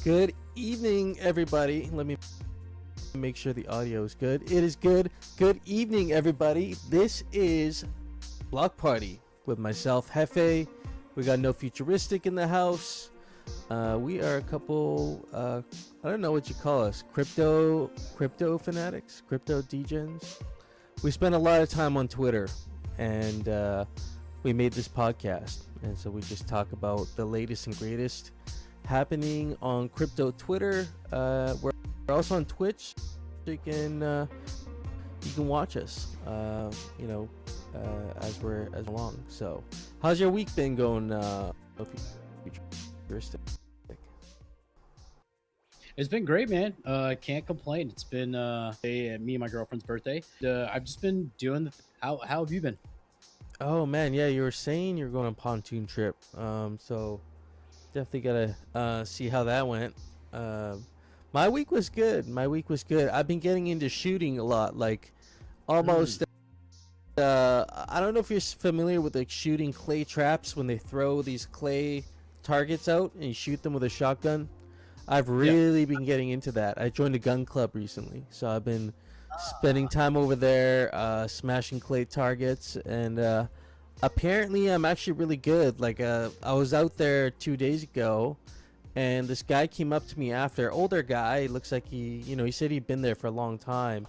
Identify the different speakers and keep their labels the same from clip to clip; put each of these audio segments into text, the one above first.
Speaker 1: Good evening, everybody. Let me make sure the audio is good. It is good. Good evening, everybody. This is BlockParty with myself, Hefe. We got Nofuturistic in the house. We are a couple, I don't know what you call us, crypto fanatics, crypto degens. We spend a lot of time on Twitter, and we made this podcast. And so we just talk about the latest and greatest happening on crypto Twitter. We're also on Twitch. You can watch us, as we're along. So, how's your week been going? Futuristic.
Speaker 2: It's been great, man. Can't complain. It's been me and my girlfriend's birthday. I've just been doing. How have you been?
Speaker 1: Oh man, yeah, you were saying you're going on a pontoon trip. So definitely gotta see how that went. My week was good. I've been getting into shooting a lot, like almost. I don't know if you're familiar with like shooting clay traps when they throw these clay targets out and you shoot them with a shotgun. I've really been getting into that. I joined a gun club recently, so I've been spending time over there, smashing clay targets, and apparently I'm actually really good. Like I was out there 2 days ago, and this guy came up to me after, older guy, looks like he said he'd been there for a long time,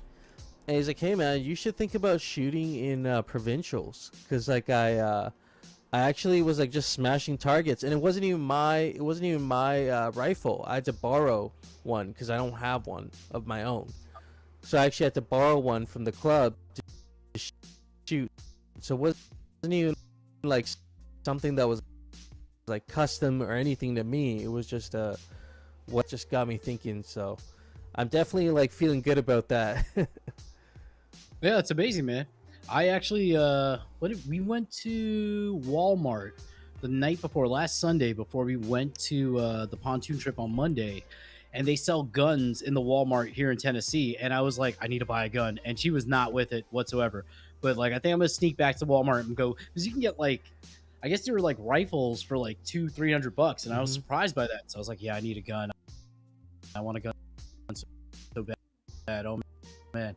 Speaker 1: and he's like, hey man, you should think about shooting in provincials, because like I actually was like just smashing targets, and it wasn't even my rifle. I had to borrow one because I don't have one of my own. So I actually had to borrow one from the club to shoot. So it wasn't even like something that was like custom or anything to me. It was just what just got me thinking. So I'm definitely like feeling good about that.
Speaker 2: Yeah, it's amazing, man. I actually we went to Walmart the night before, last Sunday, before we went to the pontoon trip on Monday, and they sell guns in the Walmart here in Tennessee, and I was like, I need to buy a gun, and she was not with it whatsoever. But like, I think I'm gonna sneak back to Walmart and go, because you can get like, I guess they were like rifles for like $200-300, and I was surprised by that. So I was like, yeah, I need a gun. I want a gun so bad. Oh man.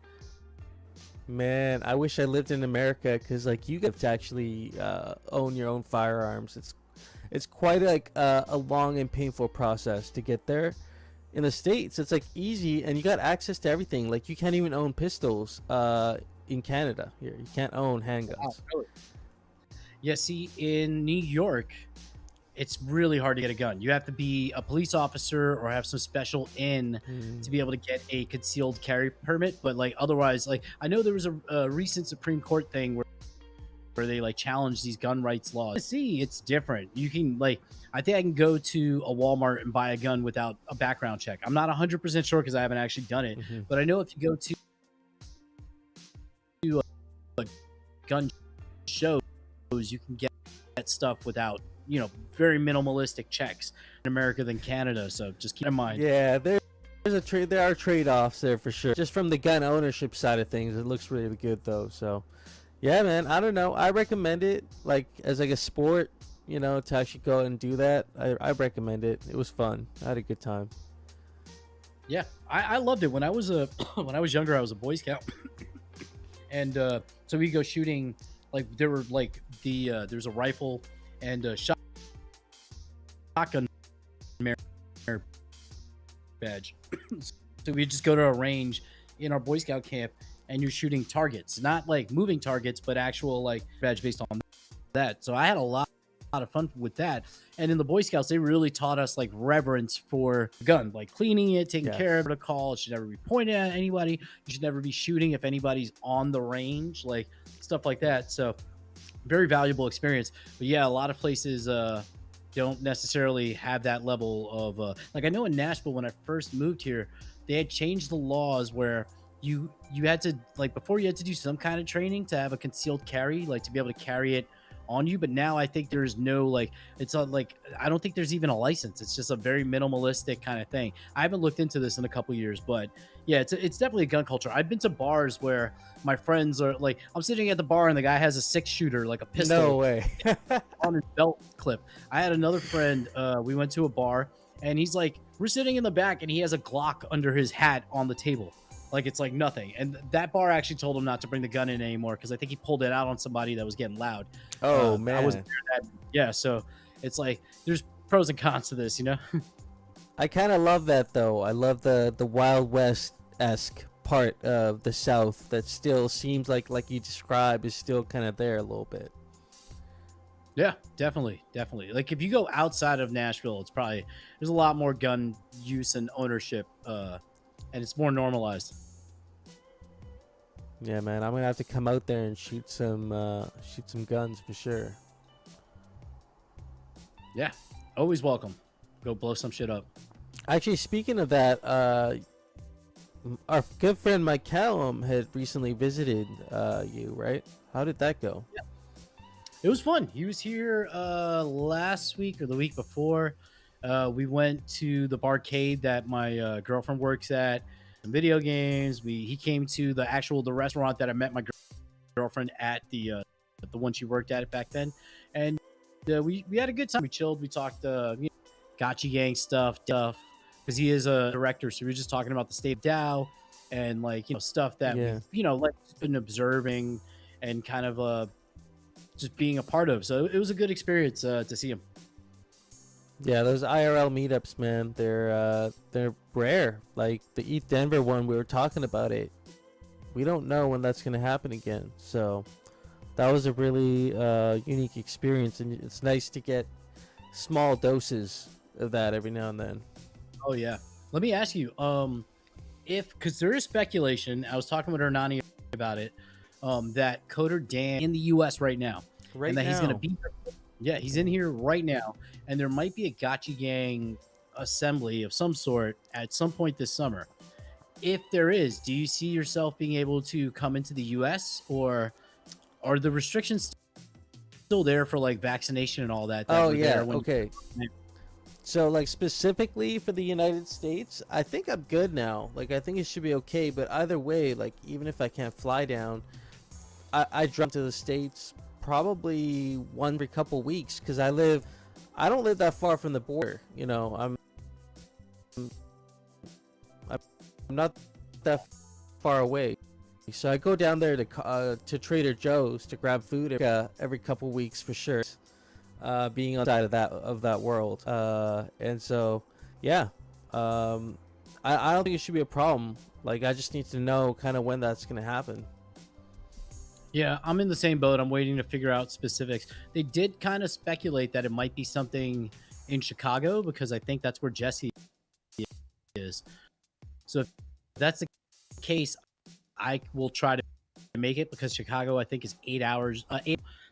Speaker 1: Man, I wish I lived in America, because like you get to actually own your own firearms. It's quite like a long and painful process to get there. In the States, it's like easy, and you got access to everything. Like you can't even own pistols in Canada. Here, you can't own handguns.
Speaker 2: Wow, really? Yeah, see, in New York, it's really hard to get a gun. You have to be a police officer or have some special in to be able to get a concealed carry permit. But like otherwise, like I know there was a recent Supreme Court thing where they like challenged these gun rights laws. See, it's different. You can like, I think I can go to a Walmart and buy a gun without a background check. I'm not 100% sure because I haven't actually done it, but I know if you go to a gun shows, you can get stuff without, very minimalistic checks in America than Canada. So just keep in mind.
Speaker 1: Yeah, there are trade-offs there for sure. Just from the gun ownership side of things, it looks really good though. So yeah, man, I don't know. I recommend it like as like a sport, to actually go and do that. I recommend it. It was fun. I had a good time.
Speaker 2: Yeah, I loved it. When I was when I was younger, I was a Boy Scout, and so we go shooting. Like there were like there's a rifle and a shotgun badge. So we just go to a range in our Boy Scout camp, and you're shooting targets, not like moving targets, but actual like badge based on that. So I had a lot of fun with that. And in the Boy Scouts, they really taught us like reverence for the gun, like cleaning it, taking care of the call. It should never be pointed at anybody. You should never be shooting if anybody's on the range, like stuff like that. So very valuable experience. But yeah, a lot of places don't necessarily have that level of like I know in Nashville when I first moved here, they had changed the laws where you had to, like, before you had to do some kind of training to have a concealed carry, like to be able to carry it on you. But now I think there's no, like, it's not like, I don't think there's even a license. It's just a very minimalistic kind of thing. I haven't looked into this in a couple years, but yeah, it's definitely a gun culture. I've been to bars where my friends are like, I'm sitting at the bar and the guy has a 6-shooter, like a pistol.
Speaker 1: No way.
Speaker 2: On his belt clip. I had another friend, we went to a bar And he's like, we're sitting in the back, and he has a Glock under his hat on the table. Like, it's like nothing. And that bar actually told him not to bring the gun in anymore because I think he pulled it out on somebody that was getting loud.
Speaker 1: Oh
Speaker 2: I wasn't
Speaker 1: man,
Speaker 2: there that. Yeah, so it's like there's pros and cons to this, you know?
Speaker 1: I kind of love that though. I love the Wild West esque part of the South that still seems like you described is still kind of there a little bit.
Speaker 2: Yeah, definitely. Like if you go outside of Nashville, it's probably there's a lot more gun use and ownership, and it's more normalized.
Speaker 1: Yeah, man, I'm gonna have to come out there and shoot some guns for sure.
Speaker 2: Yeah, always welcome. Go blow some shit up.
Speaker 1: Actually, speaking of that, our good friend Mike Callum had recently visited you, right? How did that go?
Speaker 2: Yeah. It was fun. He was here last week or the week before. We went to the barcade that my girlfriend works at. Some video games. He came to the restaurant that I met my girlfriend at, the one she worked at back then, and we had a good time. We chilled. We talked gotcha gang stuff because he is a director, so we were just talking about the state of DAO and stuff that we like been observing and kind of just being a part of. So it was a good experience to see him.
Speaker 1: Yeah, those IRL meetups, man, they're rare. Like the Eat Denver one, we were talking about it. We don't know when that's gonna happen again. So that was a really unique experience, and it's nice to get small doses of that every now and then.
Speaker 2: Oh yeah. Let me ask you, because there is speculation. I was talking with Hernani about it. That Coder Dan in the U.S. right now, and that he's going to be here. Yeah, he's in here right now, and there might be a Gotcha Gang assembly of some sort at some point this summer. If there is, do you see yourself being able to come into the U.S. or are the restrictions still there for like vaccination and all that?
Speaker 1: Oh yeah, okay. So like specifically for the United States, I think I'm good now. Like I think it should be okay. But either way, like even if I can't fly down, I drive to the States probably one every couple weeks because I don't live that far from the border. You know, I'm not that far away, so I go down there to Trader Joe's to grab food every couple weeks for sure. Being on the side of that world, and so yeah, I don't think it should be a problem. Like I just need to know kind of when that's gonna happen.
Speaker 2: Yeah, I'm in the same boat. I'm waiting to figure out specifics. They did kind of speculate that it might be something in Chicago because I think that's where Jesse is. So if that's the case, I will try to make it because Chicago, I think, is 8 hours.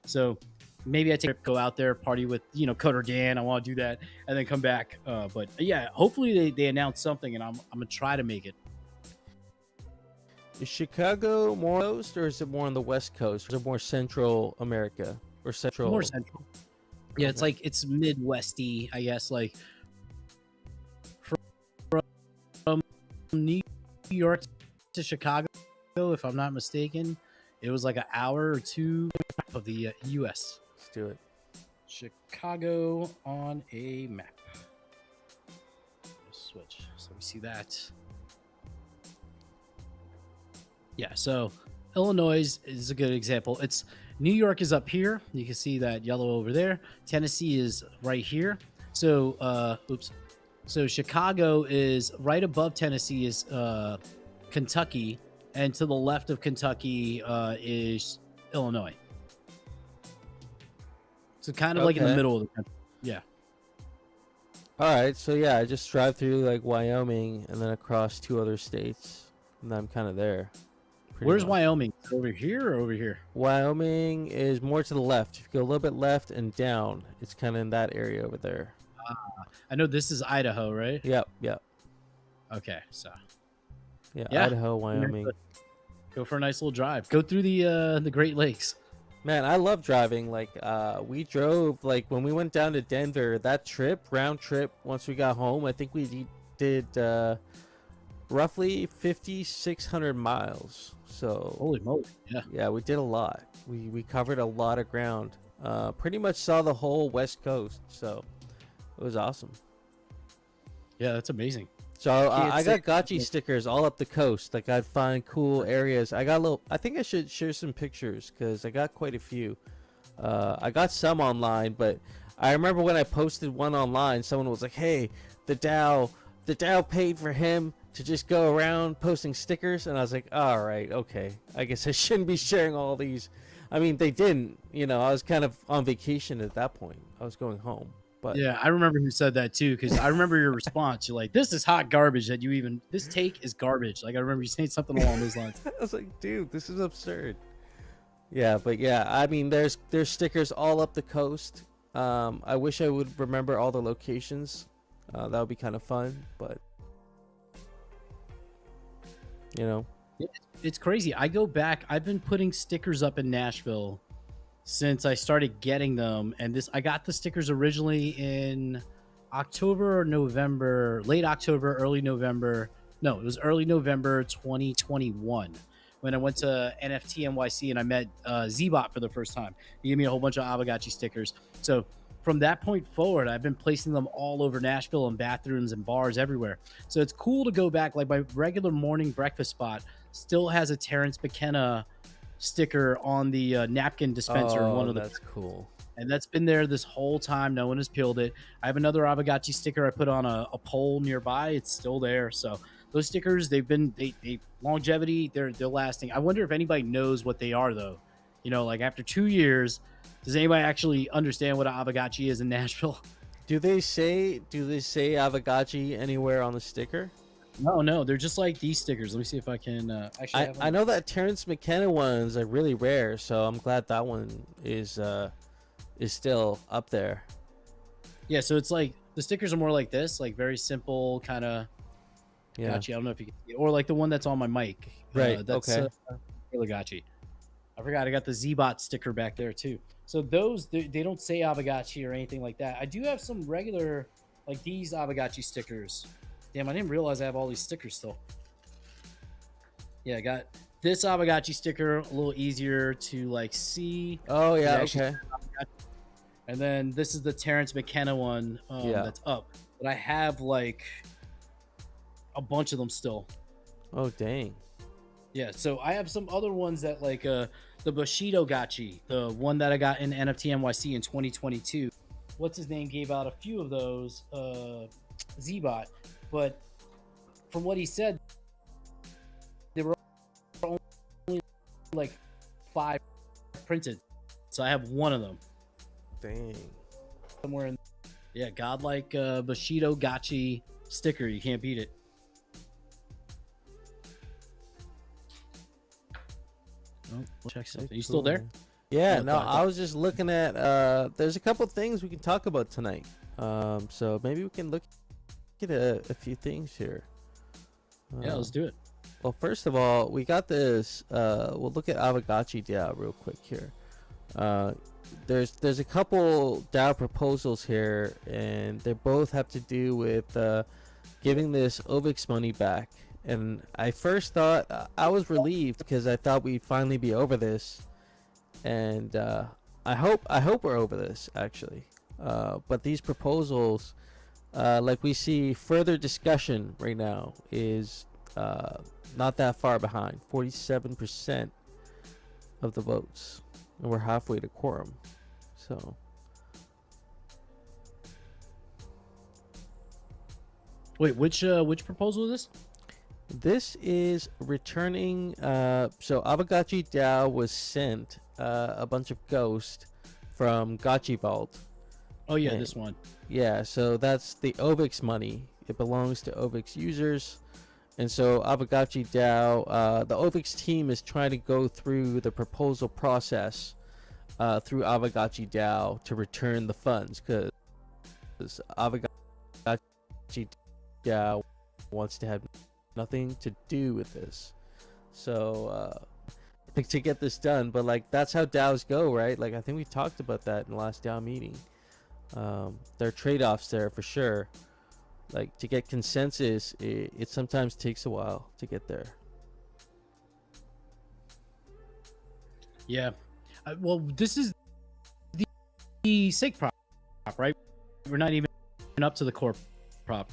Speaker 2: So maybe I go out there, party with Coder Dan. I want to do that and then come back. But yeah, hopefully they announce something, and I'm gonna try to make it.
Speaker 1: Is Chicago more coast or is it more on the West Coast? Or is it more Central America or Central?
Speaker 2: More Central. Yeah, okay. It's like it's Midwesty, I guess. Like from New York to Chicago, if I'm not mistaken, it was like an hour or two of the U.S.
Speaker 1: Let's do it.
Speaker 2: Chicago on a map. Switch so we see that. Yeah, so Illinois is a good example. It's New York is up here. You can see that yellow over there. Tennessee is right here. So, So Chicago is right above Tennessee is Kentucky, and to the left of Kentucky is Illinois. So kind of like in the middle of the country. Yeah.
Speaker 1: All right, so yeah, I just drive through like Wyoming and then across 2 other states, and I'm kind of there.
Speaker 2: Where's Wyoming? Over here or over here?
Speaker 1: Wyoming is more to the left. If you go a little bit left and down, it's kind of in that area over there.
Speaker 2: I know this is Idaho, right?
Speaker 1: Yep.
Speaker 2: Okay, so
Speaker 1: yeah, Idaho, Wyoming.
Speaker 2: Go for a nice little drive. Go through the Great Lakes.
Speaker 1: Man, I love driving. Like, we drove like when we went down to Denver. That round trip. Once we got home, I think we did roughly 5,600 miles. So
Speaker 2: holy moly,
Speaker 1: yeah, we did a lot. We covered a lot of ground. Pretty much saw the whole West Coast. So it was awesome.
Speaker 2: Yeah, that's amazing.
Speaker 1: So
Speaker 2: Can't
Speaker 1: I
Speaker 2: say-
Speaker 1: got Gotchi stickers all up the coast. Like I find cool areas. I got a little. I think I should share some pictures because I got quite a few. I got some online, but I remember when I posted one online, someone was like, "Hey, the Dow paid for him to just go around posting stickers," and I was like, "All right, okay. I guess I shouldn't be sharing all these." I mean, they didn't. You know, I was kind of on vacation at that point. I was going home, but
Speaker 2: Yeah, I remember who said that too, because I remember your response. You're like, "This is hot garbage." That you even this take is garbage. Like I remember you saying something along those lines.
Speaker 1: I was like, "Dude, this is absurd." Yeah, but yeah, I mean, there's stickers all up the coast. I wish I would remember all the locations. That would be kind of fun, but you know.
Speaker 2: It's crazy. I go back. I've been putting stickers up in Nashville since I started getting them, and I got the stickers originally in October or November, late October, early November. No, it was early November 2021 when I went to NFT NYC and I met Zbot for the first time. He gave me a whole bunch of Avogacci stickers. So from that point forward, I've been placing them all over Nashville in bathrooms and bars everywhere. So it's cool to go back. Like my regular morning breakfast spot still has a Terrence McKenna sticker on the napkin dispenser in one of the.
Speaker 1: That's cool.
Speaker 2: And that's been there this whole time. No one has peeled it. I have another Avogacci sticker I put on a pole nearby. It's still there. So those stickers, they longevity, they're lasting. I wonder if anybody knows what they are though. You know, like after 2 years, does anybody actually understand what an Avogacci is in Nashville?
Speaker 1: Do they say Avogacci anywhere on the sticker?
Speaker 2: No, they're just like these stickers. Let me see if I can actually.
Speaker 1: I know that Terrence McKenna ones are really rare, so I'm glad that one is still up there.
Speaker 2: Yeah, so it's like the stickers are more like this, like very simple kind of.
Speaker 1: Yeah.
Speaker 2: Gotchi. I don't know if you can see it. Or like the one that's on my mic.
Speaker 1: Right.
Speaker 2: That's
Speaker 1: Okay.
Speaker 2: Avogacci. I forgot I got the Zbot sticker back there too. So those they don't say Avogacci or anything like that. I do have some regular like these Avogacci stickers. Damn, I didn't realize I have all these stickers still. Yeah, I got this Avogacci sticker, a little easier to like see.
Speaker 1: Oh yeah.
Speaker 2: Actually,
Speaker 1: Okay.
Speaker 2: and then this is the Terrence McKenna one that's up. But I have like a bunch of them still.
Speaker 1: Oh dang.
Speaker 2: Yeah, so I have some other ones that like the Bushido Gachi, the one that I got in NFT NYC in 2022. What's his name gave out a few of those, Zbot, but from what he said, there were only like 5 printed. So I have one of them
Speaker 1: Dang.
Speaker 2: somewhere in. Yeah, godlike Bushido Gachi sticker. You can't beat it. Oh, we'll check something. You still there?
Speaker 1: Yeah,
Speaker 2: Oh,
Speaker 1: no,
Speaker 2: God.
Speaker 1: I was just looking at there's a couple things we can talk about tonight. So maybe we can look at a few things here.
Speaker 2: Yeah, let's do it.
Speaker 1: Well, first of all, we got this we'll look at Avogacci DAO real quick here. There's a couple DAO proposals here, and they both have to do with giving this OVIX money back. And I first thought I was relieved because I thought we'd finally be over this, and I hope we're over this actually. But these proposals, like we see, further discussion right now is not that far behind, 47% of the votes, and we're halfway to quorum. So.
Speaker 2: Wait, which proposal is this?
Speaker 1: This is returning. So Avogacci DAO was sent a bunch of ghosts from Gotchi Vault.
Speaker 2: Oh yeah,
Speaker 1: And-
Speaker 2: this one.
Speaker 1: Yeah, so that's the OVIX money. It belongs to OVIX users. And so Avogacci DAO, the OVIX team is trying to go through the proposal process through Avogacci DAO to return the funds, because Avogacci DAO wants to have nothing to do with this. So to get this done, but like that's how DAOs go, right? Like I think we talked about that in the last DAO meeting. There are trade-offs there for sure. Like to get consensus, it sometimes takes a while to get there.
Speaker 2: Yeah. Well, this is the SIG prop, right? We're not even up to the core prop.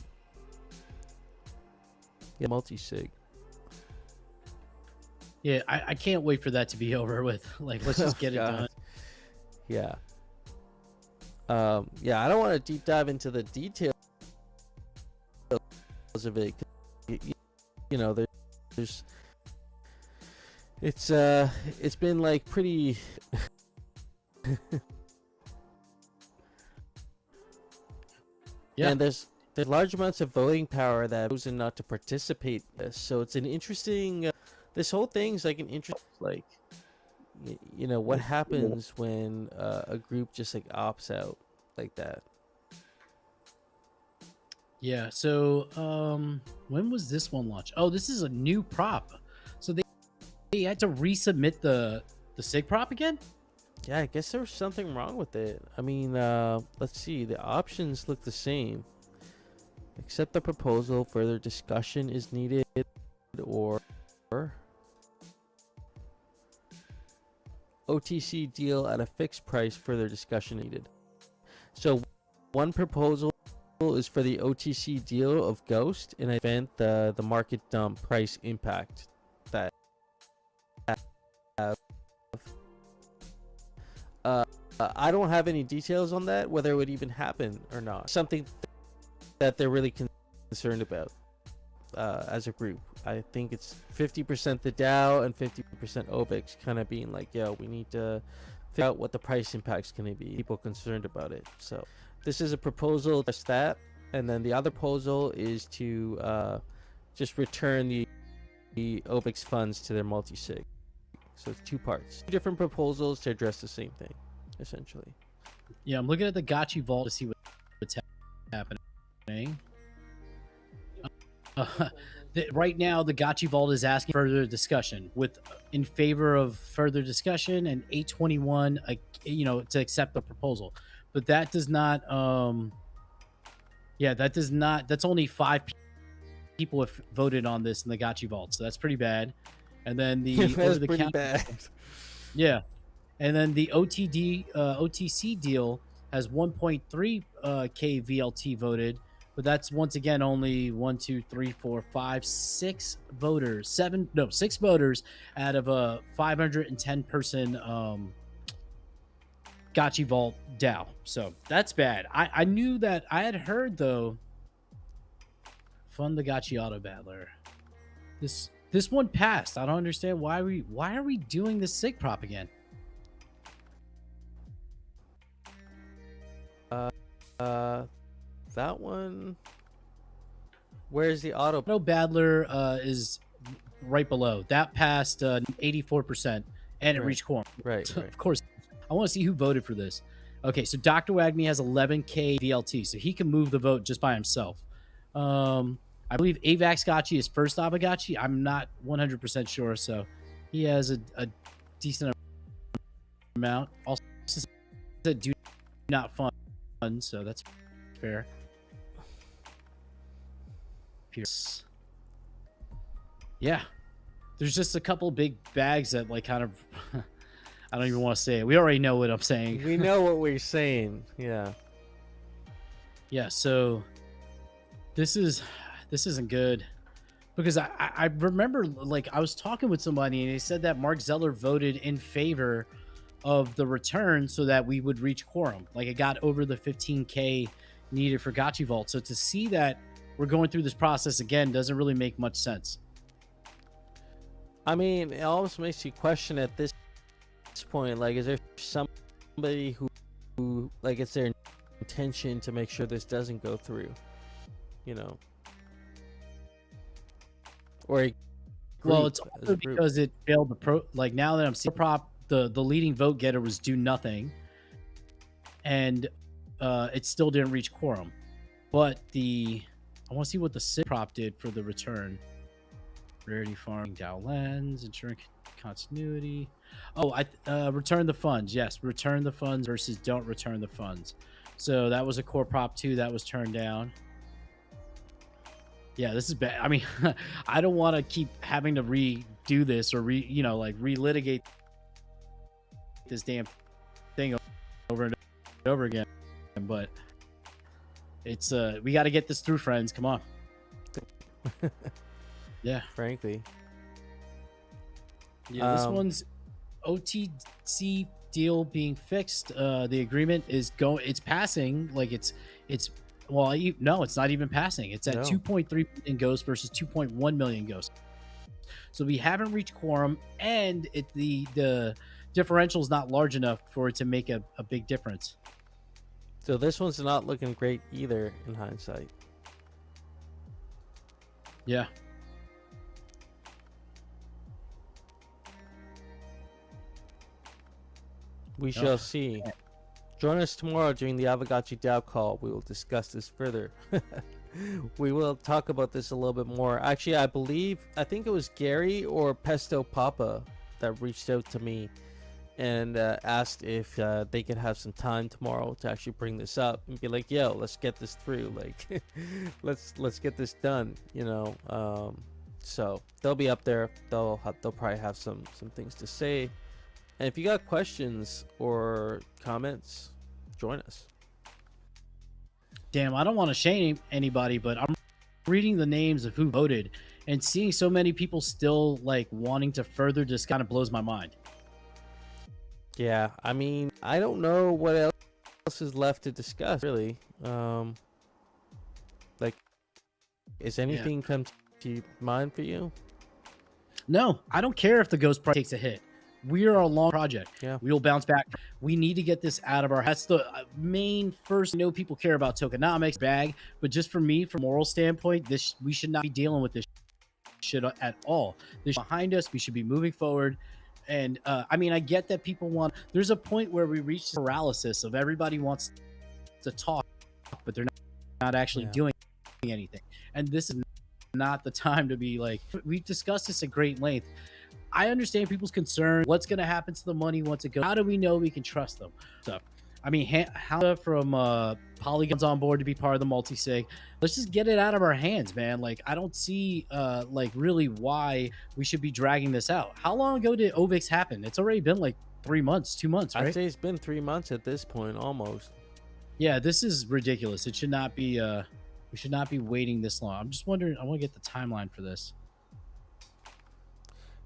Speaker 1: Yeah, multi-sig.
Speaker 2: Yeah, I can't wait for that to be over with. Like, let's just get it done.
Speaker 1: Yeah. Yeah, I don't want to deep dive into the details of it. You know, there's it's been like pretty
Speaker 2: Yeah.
Speaker 1: and there's large amounts of voting power that have chosen not to participate in this. So it's an interesting this whole thing's like an interest, like you know, what happens when a group just like opts out like that.
Speaker 2: Yeah. So, when was this one launched? Oh, this is a new prop. So they had to resubmit the SIG prop again.
Speaker 1: Yeah, I guess there was something wrong with it. I mean, let's see. The options look the same. Accept the proposal. Further discussion is needed, or OTC deal at a fixed price. Further discussion needed. So, one proposal is for the OTC deal of Ghost in event the market dump price impact that have. I don't have any details on that, whether it would even happen or not. Something that they're really concerned about as a group. I think it's 50% the DAO and 50% OBIX, kind of being like, yo, we need to figure out what the price impact's going to be. People concerned about it. So this is a proposal, just that. And then the other proposal is to just return the OBIX funds to their multi-sig. So it's two parts. Two different proposals to address the same thing, essentially.
Speaker 2: Yeah, I'm looking at the Gotchi Vault to see what's happening. Right now, the Gotchi Vault is asking further discussion, with in favor of further discussion and 821, to accept the proposal. But that does not. That does not. That's only 5 people have voted on this in the Gotchi Vault, so that's pretty bad. And then the
Speaker 1: that's pretty bad.
Speaker 2: Yeah, and then the OTC deal has 1.3 K VLT voted, but that's once again only 6 voters. 6 voters out of a 510 person Gotchi Vault DAO. So that's bad. I knew that. I had heard though. Fund the Gotchi Auto Battler. This one passed. I don't understand why are we doing this SIG prop again?
Speaker 1: That one. Where's the auto
Speaker 2: Battler is right below. That passed 84% and it reached quorum.
Speaker 1: Right.
Speaker 2: Of course. I want to see who voted for this. Okay, so Dr. Wagme has 11K VLT, so he can move the vote just by himself. I believe Avax Gotchi is first Avagachi. I'm not 100% sure, so he has a decent amount. Also said do not fund, so that's fair. Pierce. Yeah. There's just a couple big bags that like kind of I don't even want to say it. We already know what I'm saying.
Speaker 1: We know what we're saying. Yeah.
Speaker 2: Yeah, so this isn't good, because I remember, like, I was talking with somebody and they said that Mark Zeller voted in favor of the return so that we would reach quorum. Like, it got over the 15K needed for Gotchi Vault. So to see that we're going through this process again doesn't really make much sense.
Speaker 1: I mean, it almost makes you question at this point, like, is there somebody who like, it's their intention to make sure this doesn't go through, you know? Or
Speaker 2: well, it's also because it failed the like, now that I'm seeing prop, the leading vote getter was do nothing, and it still didn't reach quorum. But I want to see what the SIG prop did for the return. Rarity farming, DAO lens, ensuring continuity. Oh, return the funds. Yes, return the funds versus don't return the funds. So that was a core prop 2 that was turned down. Yeah, this is bad. I mean, I don't want to keep having to redo this or relitigate this damn thing over and over again. But it's we got to get this through, friends. Come on. Yeah.
Speaker 1: frankly.
Speaker 2: Yeah. This one's OTC deal being fixed. The agreement is it's passing. Like it's well, no, it's not even passing. It's at
Speaker 1: No.
Speaker 2: 2.3 million ghosts versus 2.1 million ghosts. So we haven't reached quorum, and the differential is not large enough for it to make a big difference.
Speaker 1: So this one's not looking great either in hindsight.
Speaker 2: Yeah.
Speaker 1: We shall see. Join us tomorrow during the Avagachi DAO call. We will discuss this further. We will talk about this a little bit more. Actually, I think it was Gary or Pesto Papa that reached out to me and asked if they could have some time tomorrow to actually bring this up and be like, yo, let's get this through. Like, let's get this done, you know. So they'll be up there. They'll probably have some things to say. And if you got questions or comments, join us.
Speaker 2: Damn, I don't want to shame anybody, but I'm reading the names of who voted and seeing so many people still like wanting to further just kind of blows my mind.
Speaker 1: Yeah, I mean, I don't know what else is left to discuss, really. Like, is anything come to mind for you?
Speaker 2: No, I don't care if the ghost price takes a hit. We are a long project.
Speaker 1: Yeah.
Speaker 2: We will bounce back. We need to get this out of our. That's the main first. I know people care about tokenomics, bag, but just for me, from a moral standpoint, we should not be dealing with this shit at all. This is behind us. We should be moving forward. And I mean, I get that people want. There's a point where we reach paralysis of everybody wants to talk, but they're not actually doing anything. And this is not the time to be like. We've discussed this at great length. I understand people's concern. What's going to happen to the money once it goes? How do we know we can trust them? So, I mean, how from Polygon's on board to be part of the multi-sig. Let's just get it out of our hands, man. Like, I don't see like really why we should be dragging this out. How long ago did OVIX happen? It's already been like 3 months, 2 months, right?
Speaker 1: I'd say it's been 3 months at this point, almost.
Speaker 2: Yeah, this is ridiculous. It should not be. We should not be waiting this long. I'm just wondering. I want to get the timeline for this.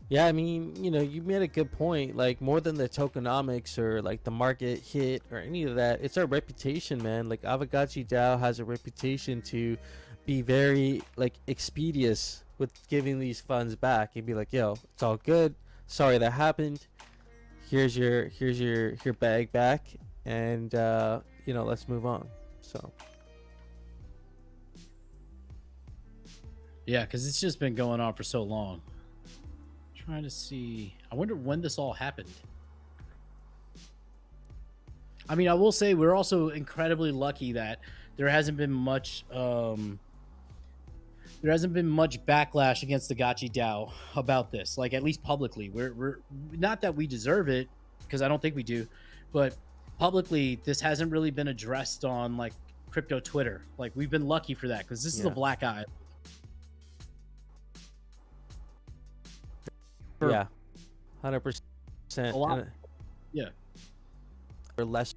Speaker 1: Yeah, I mean, you know, you made a good point. Like, more than the tokenomics or like the market hit or any of that, it's our reputation, man. Like, Avagachi DAO has a reputation to be very like expeditious with giving these funds back and be like, yo, it's all good. Sorry that happened. Here's your bag back, and you know, let's move on. So
Speaker 2: yeah, because it's just been going on for so long. Trying to see. I wonder when this all happened. I mean, I will say we're also incredibly lucky that there hasn't been much backlash against the Gachi DAO about this, like at least publicly. We're not that we deserve it, because I don't think we do, but publicly this hasn't really been addressed on like crypto Twitter. Like, we've been lucky for that, because this is a black eye.
Speaker 1: yeah, 100%.
Speaker 2: A lot. Yeah.
Speaker 1: Or less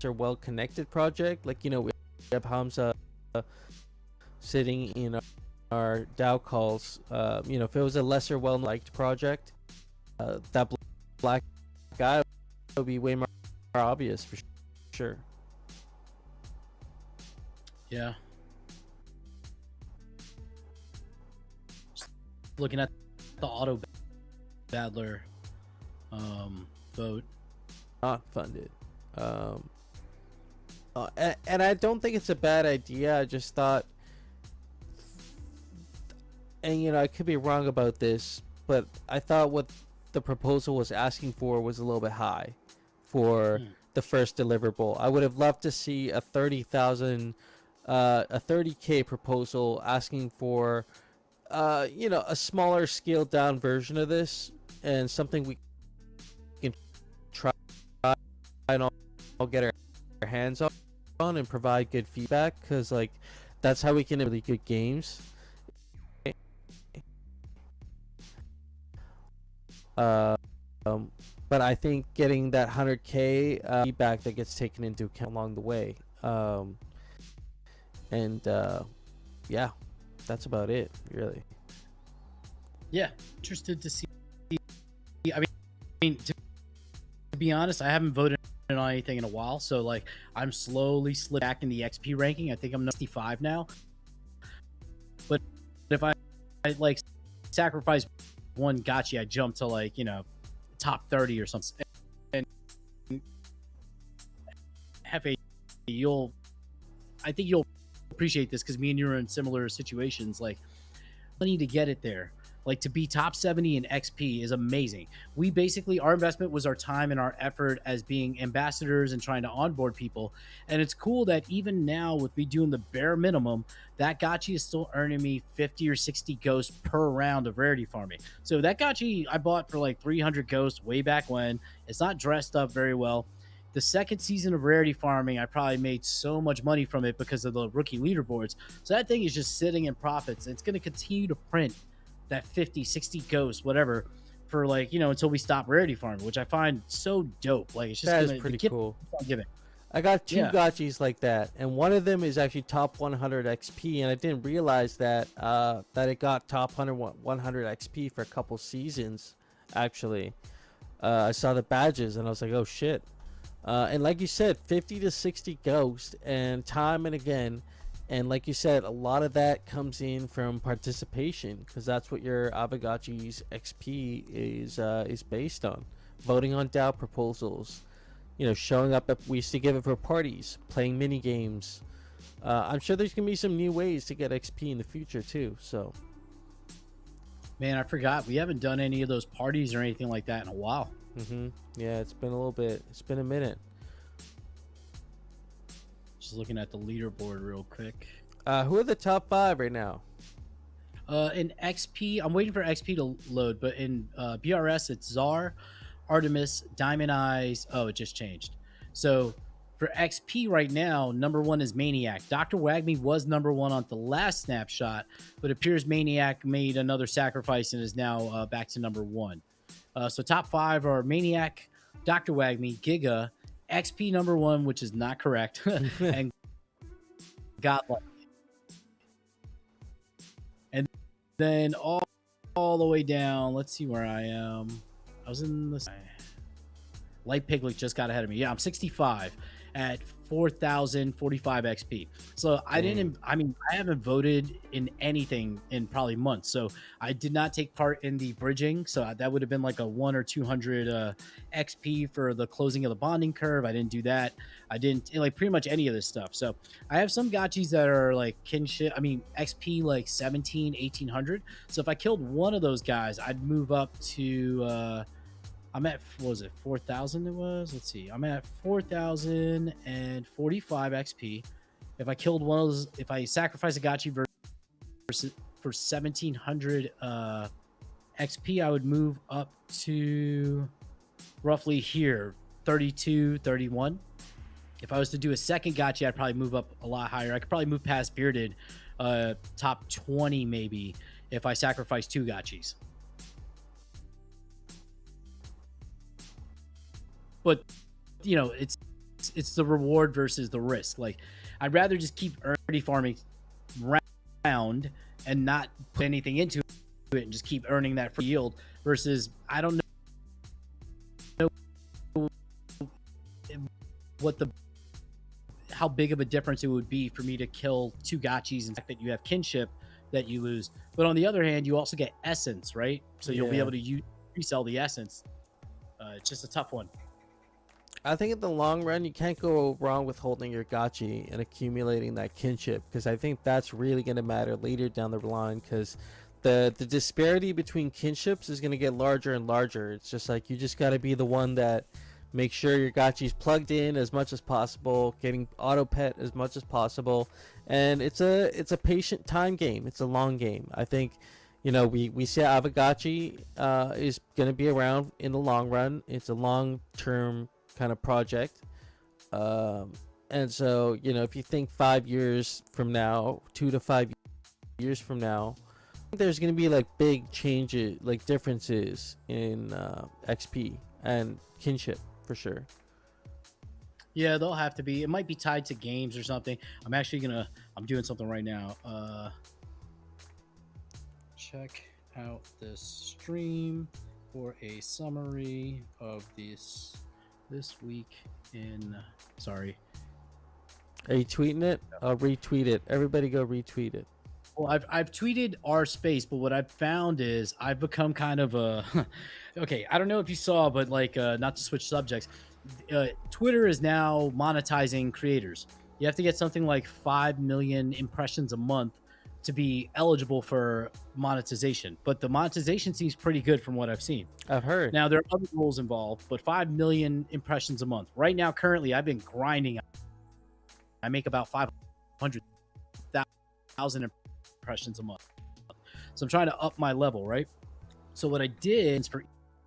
Speaker 1: or well-connected project, like, you know, we have Hamza sitting in our DAO calls. You know, if it was a lesser well-liked project, that black guy would be way more obvious for sure.
Speaker 2: Yeah. Just looking at the auto Badler vote.
Speaker 1: Not funded. And I don't think it's a bad idea. I just thought, and you know, I could be wrong about this, but I thought what the proposal was asking for was a little bit high for the first deliverable. I would have loved to see a 30K proposal asking for you know, a smaller scaled down version of this, and something we can try and all get our hands on and provide good feedback, because like that's how we can have really good games. But I think getting that 100K feedback that gets taken into account along the way, and yeah, that's about it, really.
Speaker 2: Yeah, interested to see. I mean, to be honest, I haven't voted on anything in a while, so like I'm slowly slid back in the XP ranking. I think I'm 65 now. But if I like sacrifice one gotcha, I jump to like top 30 or something. And Hefe, I think you'll appreciate this because me and you are in similar situations. Like, money to get it there. Like, to be top 70 in XP is amazing. We basically, our investment was our time and our effort as being ambassadors and trying to onboard people. And it's cool that even now, with me doing the bare minimum, that gotcha is still earning me 50 or 60 ghosts per round of rarity farming. So that gotcha I bought for like 300 ghosts way back when. It's not dressed up very well. The second season of rarity farming, I probably made so much money from it because of the rookie leaderboards. So that thing is just sitting in profits. It's going to continue to print that 50, 60 ghosts, whatever, for like, until we stop rarity farming, which I find so dope. Like, it's just
Speaker 1: That
Speaker 2: gonna,
Speaker 1: is pretty
Speaker 2: the
Speaker 1: cool.
Speaker 2: giving.
Speaker 1: I got two
Speaker 2: Yeah.
Speaker 1: gotchis like that, and one of them is actually top 100 XP, and I didn't realize that that it got top 100 XP for a couple seasons. Actually, I saw the badges, and I was like, oh shit. And like you said, 50 to 60 ghosts, and time and again. And like you said, a lot of that comes in from participation, because that's what your Avagachi's XP is based on. Voting on DAO proposals, showing up at, we used to give it for parties, playing mini games. I'm sure there's gonna be some new ways to get XP in the future too. So,
Speaker 2: Man, I forgot we haven't done any of those parties or anything like that in a while.
Speaker 1: yeah, it's been a little bit. It's been a minute.
Speaker 2: Just looking at the leaderboard real quick.
Speaker 1: Who are the top 5 right now?
Speaker 2: In XP, I'm waiting for XP to load, but in BRS, it's Czar, Artemis, Diamond Eyes. Oh, it just changed. So for XP right now, number 1 is Maniac. Dr. Wagme was number 1 on the last snapshot, but it appears Maniac made another sacrifice and is now back to number 1. So top 5 are Maniac, Dr. Wagme, Giga, XP number 1, which is not correct, and Godlike. And then all the way down, let's see where I am. I was in the Light Piglet just got ahead of me. Yeah, I'm 65 at 4,045 XP. So I haven't voted in anything in probably months. So I did not take part in the bridging. So that would have been like a 1 or 200 XP for the closing of the bonding curve. I didn't do that. I didn't like pretty much any of this stuff. So I have some gotchis that are like kinship. XP like 17, 1800. So if I killed one of those guys, I'd move up to, I'm at, what was it, 4,000 it was? Let's see. I'm at 4,045 XP. If I killed one of those, if I sacrifice a gotchi versus for 1,700 XP, I would move up to roughly here, 32, 31. If I was to do a second gotchi, I'd probably move up a lot higher. I could probably move past Bearded, top 20 maybe, if I sacrifice 2 gotchis. But it's the reward versus the risk. Like, I'd rather just keep early farming round and not put anything into it and just keep earning that free yield versus I don't know how big of a difference it would be for me to kill 2 gotchis and that you have kinship that you lose. But on the other hand, you also get essence, right? So you'll be able to resell the essence. It's just a tough one.
Speaker 1: I think in the long run, you can't go wrong with holding your gotchi and accumulating that kinship, because I think that's really going to matter later down the line, because the disparity between kinships is going to get larger and larger. It's just like you just got to be the one that makes sure your gotchi's plugged in as much as possible, getting auto pet as much as possible, and it's a patient time game. It's a long game. I think we see Avagachi is going to be around in the long run. It's a long-term kind of project, and so if you think 5 years from now, 2 to 5 years from now, there's going to be like big changes, like differences in XP and kinship for sure.
Speaker 2: Yeah, they'll have to be. It might be tied to games or something. I'm doing something right now. Check out this stream for a summary of this week in. Sorry.
Speaker 1: Are you tweeting it? I'll retweet it. Everybody go retweet it.
Speaker 2: Well, I've tweeted our space, but what I've found is I've become kind of a okay. I don't know if you saw, but like not to switch subjects, Twitter is now monetizing creators. You have to get something like 5 million impressions a month to be eligible for monetization. But the monetization seems pretty good from what I've seen.
Speaker 1: I've heard.
Speaker 2: Now there are other rules involved, but 5 million impressions a month. Right now, currently, I've been grinding. I make about 500,000 impressions a month. So I'm trying to up my level, right? So what I did is for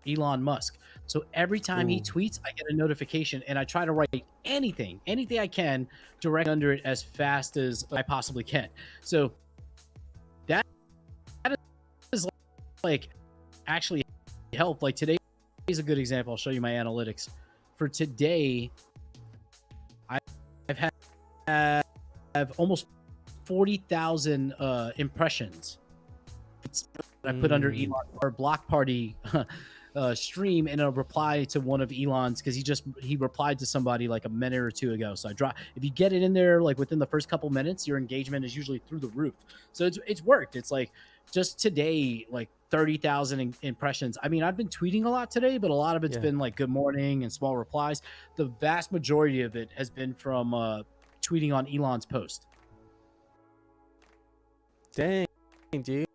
Speaker 2: Elon Musk. So every time he tweets, I get a notification, and I try to write anything I can direct under it as fast as I possibly can. So that is like actually helped. Like today is a good example. I'll show you my analytics. For today, I've had almost 40,000 impressions. I put under Elon or BlockParty stream in a reply to one of Elon's, because he replied to somebody like a minute or two ago. So if you get it in there like within the first couple minutes, your engagement is usually through the roof. So it's worked. It's like just today, like 30,000 impressions. I mean, I've been tweeting a lot today, but a lot of it's been like good morning and small replies. The vast majority of it has been from tweeting on Elon's post.
Speaker 1: Dang, dude.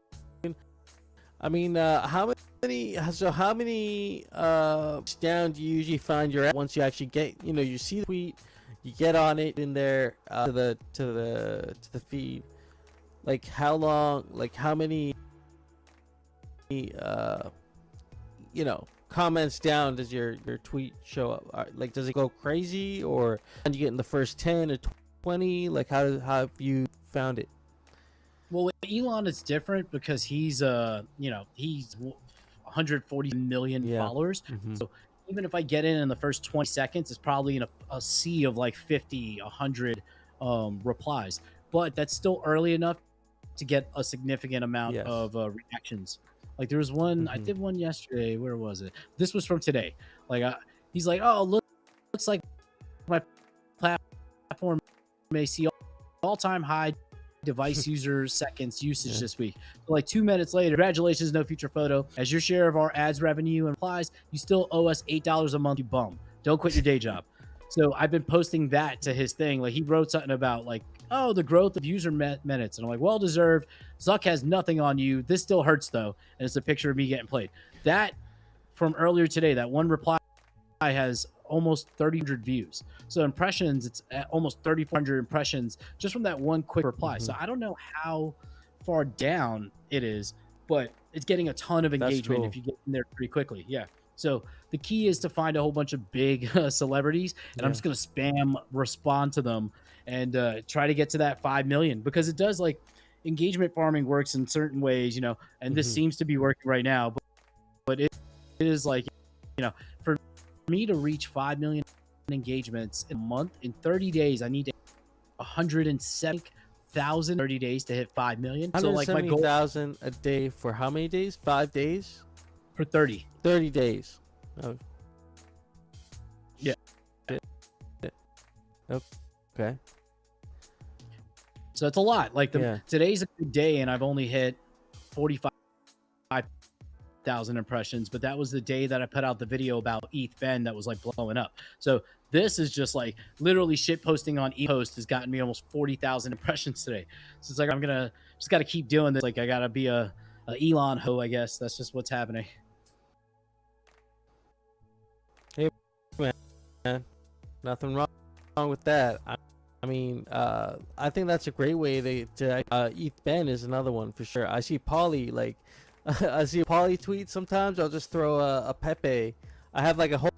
Speaker 1: I mean, how many down do you usually find you're at once you actually get, you see the tweet, you get on it in there to the feed? Like how long, like how many comments down does your tweet show up? Like, does it go crazy, or do you get in the first 10 or 20? Like how have you found it?
Speaker 2: Well, with Elon, it's different because he's 140 million followers. So even if I get in the first 20 seconds, it's probably in a sea of like 50, 100 replies. But that's still early enough to get a significant amount of reactions. Like there was one, I did one yesterday. Where was it? This was from today. Like he's like, oh, looks like my platform may see all-time high device user seconds usage this week. So like 2 minutes later, congratulations, No Future Photo. As your share of our ads revenue implies, you still owe us $8 a month, you bum. Don't quit your day job. So I've been posting that to his thing. Like he wrote something about like, oh, the growth of user minutes. And I'm like, well deserved. Zuck has nothing on you. This still hurts though. And it's a picture of me getting played. That from earlier today, that one reply has almost 3,000 views. So impressions, it's at almost 3,400 impressions just from that one quick reply. So I don't know how far down it is, but it's getting a ton of engagement if you get in there pretty quickly. Yeah. So the key is to find a whole bunch of big celebrities, and I'm just going to spam respond to them and try to get to that 5 million, because it does, like, engagement farming works in certain ways, and this seems to be working right now, but it is like, for me to reach 5 million engagements in a month, in 30 days, I need 170,000 30 days to hit 5 million. So like my goal
Speaker 1: 170,000 a day for how many days? 5 days?
Speaker 2: For 30
Speaker 1: days. Oh.
Speaker 2: Yeah.
Speaker 1: Okay.
Speaker 2: So it's a lot. Like today's a good day, and I've only hit 45,000 impressions, but that was the day that I put out the video about ETH Ben that was like blowing up. So this is just like literally shit posting on ePost has gotten me almost 40,000 impressions today. So it's like I'm gonna just got to keep doing this. Like I gotta be a Elon ho, I guess. That's just what's happening.
Speaker 1: Hey man, nothing wrong with that. I mean, I think that's a great way to ETH Ben is another one for sure. I see Polly, like, I see a Polly tweet sometimes. I'll just throw a Pepe. I have like a whole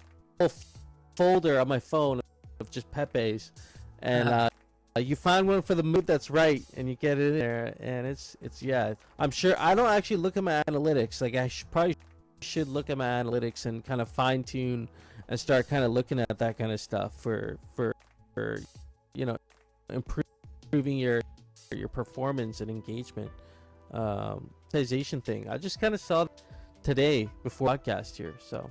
Speaker 1: folder on my phone of just Pepes, and you find one for the mood that's right, and you get it in there, and it's I'm sure I don't actually look at my analytics. Like I probably should look at my analytics and kind of fine tune and start kind of looking at that kind of stuff for improving your performance and engagement. monetization thing. I just kind of saw today before podcast here. So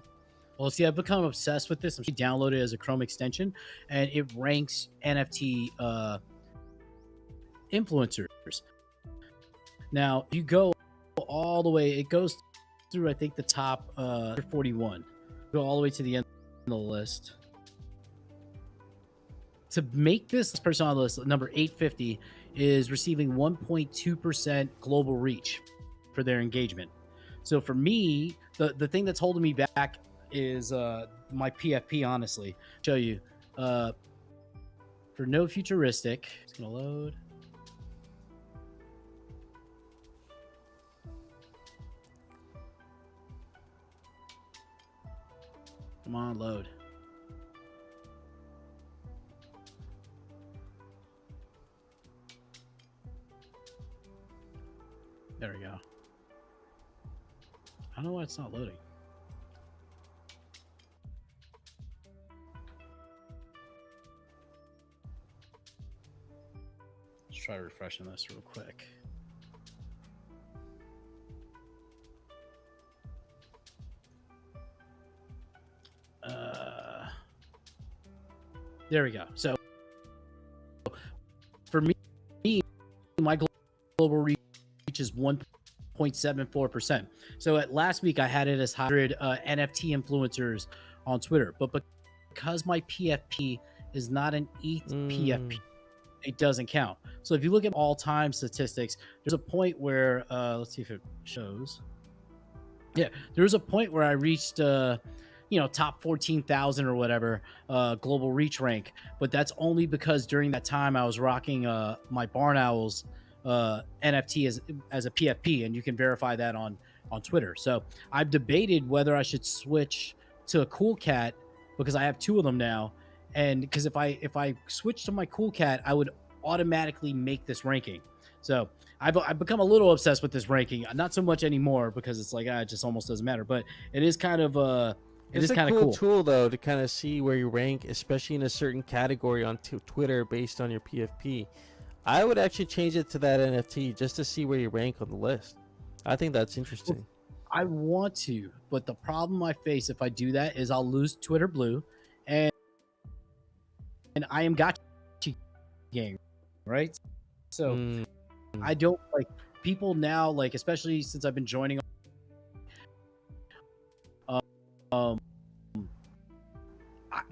Speaker 2: Well, see, I've become obsessed with this. I'm downloaded as a Chrome extension, and it ranks NFT influencers. Now, you go all the way. It goes through, I think, the top 41. Go all the way to the end of the list. To make this person on the list, number 850 is receiving 1.2% global reach for their engagement. So for me, the thing that's holding me back is my PFP, honestly. Show you. For No Futuristic, it's going to load. Come on, load. There we go. I don't know why it's not loading. Let's try refreshing this real quick. There we go. So for me, my global reach is 1.74%. So at last week, I had it as 100 NFT influencers on Twitter, but because my PFP is not an ETH PFP, it doesn't count. So if you look at all-time statistics, there's a point where let's see if it shows. Yeah, there was a point where I reached top 14,000 or whatever global reach rank, but that's only because during that time I was rocking my Barn Owls NFT as a PFP, and you can verify that on Twitter. So I've debated whether I should switch to a Cool Cat because I have two of them now, and because if I switch to my Cool Cat, I would automatically make this ranking. So I've become a little obsessed with this ranking, not so much anymore because it's like it just almost doesn't matter, but it is kind of
Speaker 1: it's a cool tool though to kind of see where you rank, especially in a certain category on Twitter based on your PFP. I would actually change it to that NFT just to see where you rank on the list. I think that's interesting.
Speaker 2: I want to, but the problem I face if I do that is I'll lose Twitter Blue, and I am gotcha gang, right? So I don't like people now, like especially since I've been joining.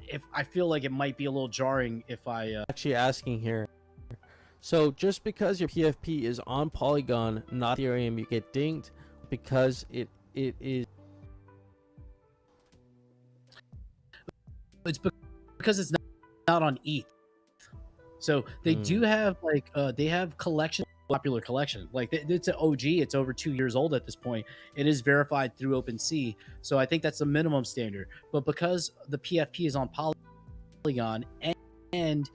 Speaker 2: If I feel like it might be a little jarring if I
Speaker 1: actually asking here. So just because your PFP is on Polygon, not Ethereum, you get dinged because it is.
Speaker 2: It's because it's not on ETH. So they do have like they have popular collection. Like it's an OG. It's over 2 years old at this point. It is verified through OpenSea. So I think that's the minimum standard. But because the PFP is on Polygon and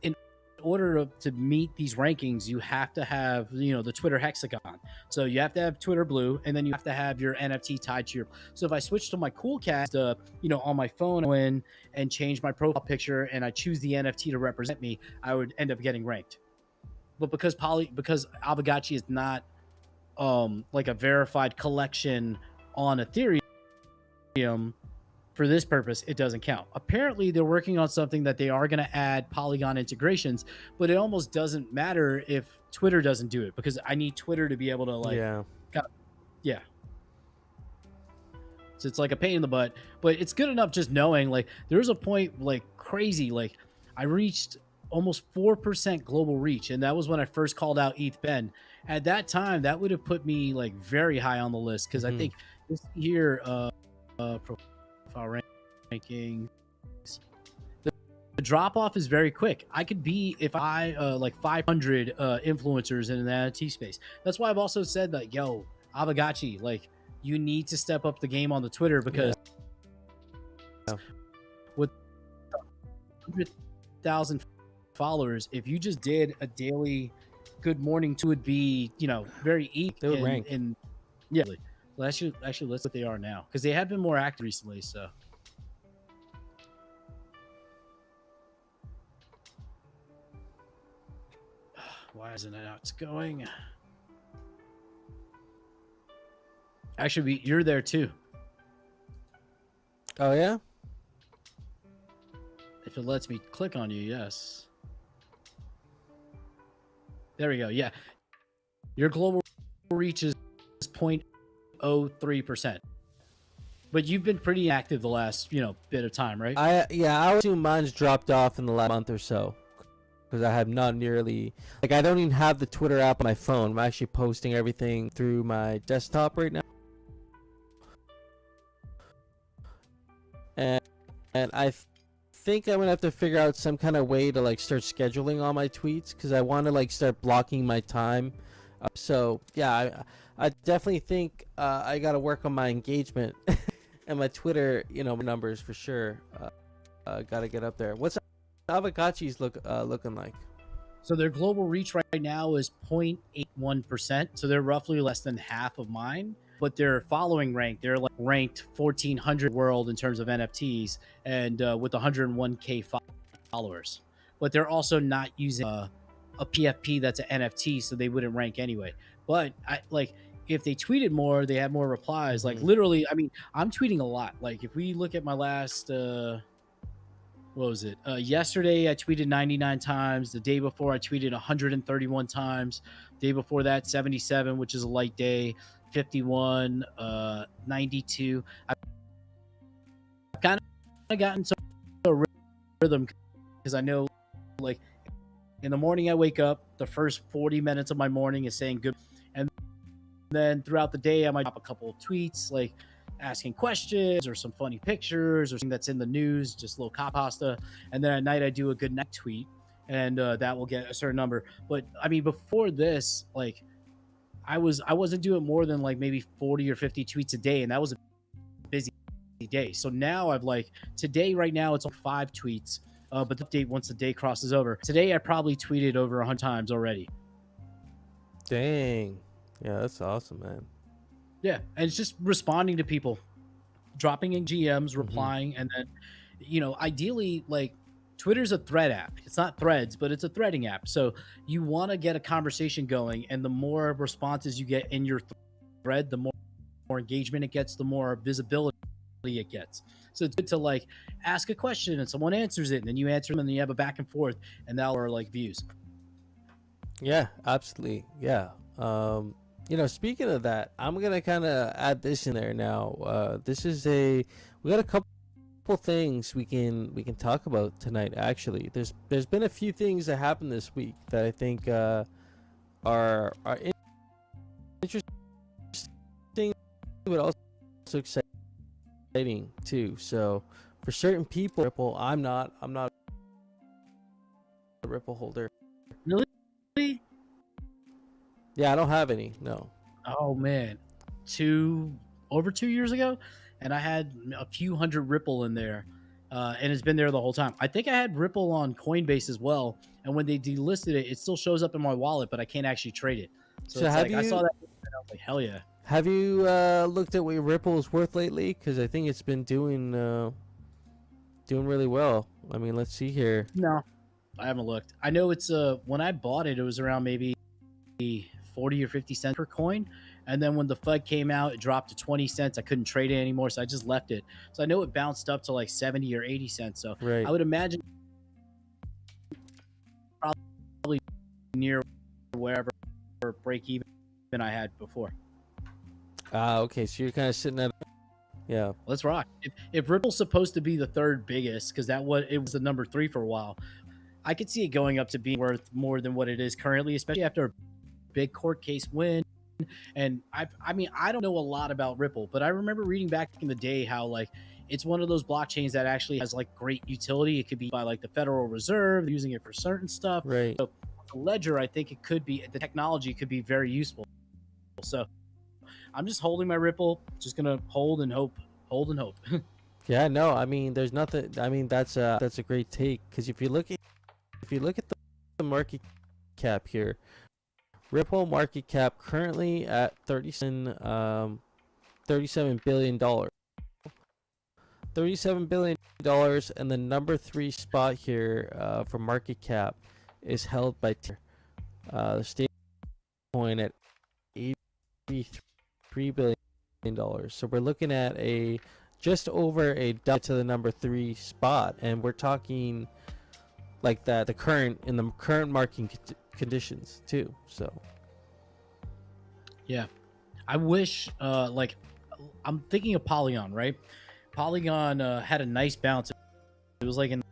Speaker 2: in order to meet these rankings, you have to have the Twitter hexagon. So you have to have Twitter Blue, and then you have to have your NFT tied to your. So if I switch to my Cool Cat, on my phone and change my profile picture, and I choose the NFT to represent me, I would end up getting ranked. But because Aavegotchi is not like a verified collection on Ethereum. For this purpose, it doesn't count. Apparently, they're working on something that they are going to add Polygon integrations, but it almost doesn't matter if Twitter doesn't do it because I need Twitter to be able to yeah. So it's like a pain in the butt, but it's good enough just knowing like there was a point like crazy, like I reached almost 4% global reach, and that was when I first called out ETH Ben. At that time, that would have put me like very high on the list because I think this year rankings, the drop off is very quick. I could be if I like 500 influencers in the NFT space. That's why I've also said that Aavegotchi, like you need to step up the game on the Twitter because with 100,000 followers, if you just did a daily good morning to would be very easy.
Speaker 1: They would rank.
Speaker 2: And yeah, well, actually let's what they are now because they have been more active recently. So why isn't it how it's going? Actually, you're there too.
Speaker 1: Oh yeah.
Speaker 2: If it lets me click on you, yes. There we go. Yeah. Your global reach is 0.03%. But you've been pretty active the last, bit of time, right?
Speaker 1: I would assume mine's dropped off in the last month or so, because I have not nearly, like, I don't even have the Twitter app on my phone. I'm actually posting everything through my desktop right now, and I think I'm gonna have to figure out some kind of way to like start scheduling all my tweets, because I want to like start blocking my time. So yeah, I definitely think I got to work on my engagement and my Twitter, numbers for sure. Got to get up there. What's Avocacci's looking like?
Speaker 2: So their global reach right now is 0.81%. So they're roughly less than half of mine. But their following rank, they're like ranked 1400 world in terms of NFTs, and with 101k followers. But they're also not using a PFP that's an NFT, so they wouldn't rank anyway. But if they tweeted more, they had more replies. Like literally, I mean, I'm tweeting a lot. Like if we look at my last, what was it? Yesterday I tweeted 99 times. The day before I tweeted 131 times. The day before that 77, which is a light day. 51, 92. I've kind of gotten to a rhythm, because I know, like, in the morning I wake up, the first 40 minutes of my morning is saying good, and then throughout the day I might drop a couple of tweets, like asking questions or some funny pictures or something that's in the news, just a little cop pasta, and then at night I do a good night tweet, and that will get a certain number. But I mean, before this, like, I wasn't doing more than like maybe 40 or 50 tweets a day, and that was a busy day. So now I've today right now it's on 5 tweets, but the update once the day crosses over. Today I probably tweeted over 100 times already.
Speaker 1: Dang, yeah, that's awesome, man.
Speaker 2: Yeah, and it's just responding to people, dropping in GMs, replying, and then, ideally, like, Twitter's a thread app. It's not threads, but it's a threading app. So you want to get a conversation going, and the more responses you get in your thread, the more engagement it gets, the more visibility it gets. So it's good to like ask a question and someone answers it, and then you answer them, and then you have a back and forth, and that are like views.
Speaker 1: Yeah, absolutely. Yeah. Speaking of that, I'm gonna kind of add this in there now. We got a couple things we can talk about tonight. Actually, there's been a few things that happened this week that I think are interesting, but also exciting too. So for certain people, Ripple, I'm not a Ripple holder.
Speaker 2: Really?
Speaker 1: Yeah, I don't have any. No.
Speaker 2: Oh man, over 2 years ago, and I had a few hundred Ripple in there, and it's been there the whole time. I think I had Ripple on Coinbase as well, and when they delisted it, it still shows up in my wallet, but I can't actually trade it. So it's I saw that, and I was like, hell yeah.
Speaker 1: Have you looked at what Ripple is worth lately? Because I think it's been doing really well. I mean, let's see here.
Speaker 2: No, I haven't looked. I know it's when I bought it, it was around maybe 40 or 50 cents per coin, and then when the FUD came out, it dropped to 20 cents. I couldn't trade it anymore, so I just left it. So I know it bounced up to like 70 or 80 cents. So
Speaker 1: right.
Speaker 2: I would imagine probably near wherever break even I had before.
Speaker 1: Okay, so you're kind of sitting at, yeah.
Speaker 2: Let's rock. If Ripple's supposed to be the third biggest, because it was the number 3 for a while, I could see it going up to being worth more than what it is currently, especially after a big court case win. And I mean, I don't know a lot about Ripple, but I remember reading back in the day how like it's one of those blockchains that actually has like great utility. It could be by like the Federal Reserve using it for certain stuff.
Speaker 1: Right.
Speaker 2: So the ledger, I think the technology could be very useful. So I'm just holding my Ripple, just gonna hold and hope.
Speaker 1: Yeah, no, I mean, there's nothing. I mean, that's a great take, because if you look at the market cap here, Ripple market cap currently at $37 billion. $37 billion, and the number 3 spot here for market cap is held by the stable coin at $83 billion. dollars. So we're looking at a just over a double to the number 3 spot, and we're talking like that the current market conditions too. So
Speaker 2: Yeah, I wish like I'm thinking of Polygon, right? Polygon had a nice bounce. It was like in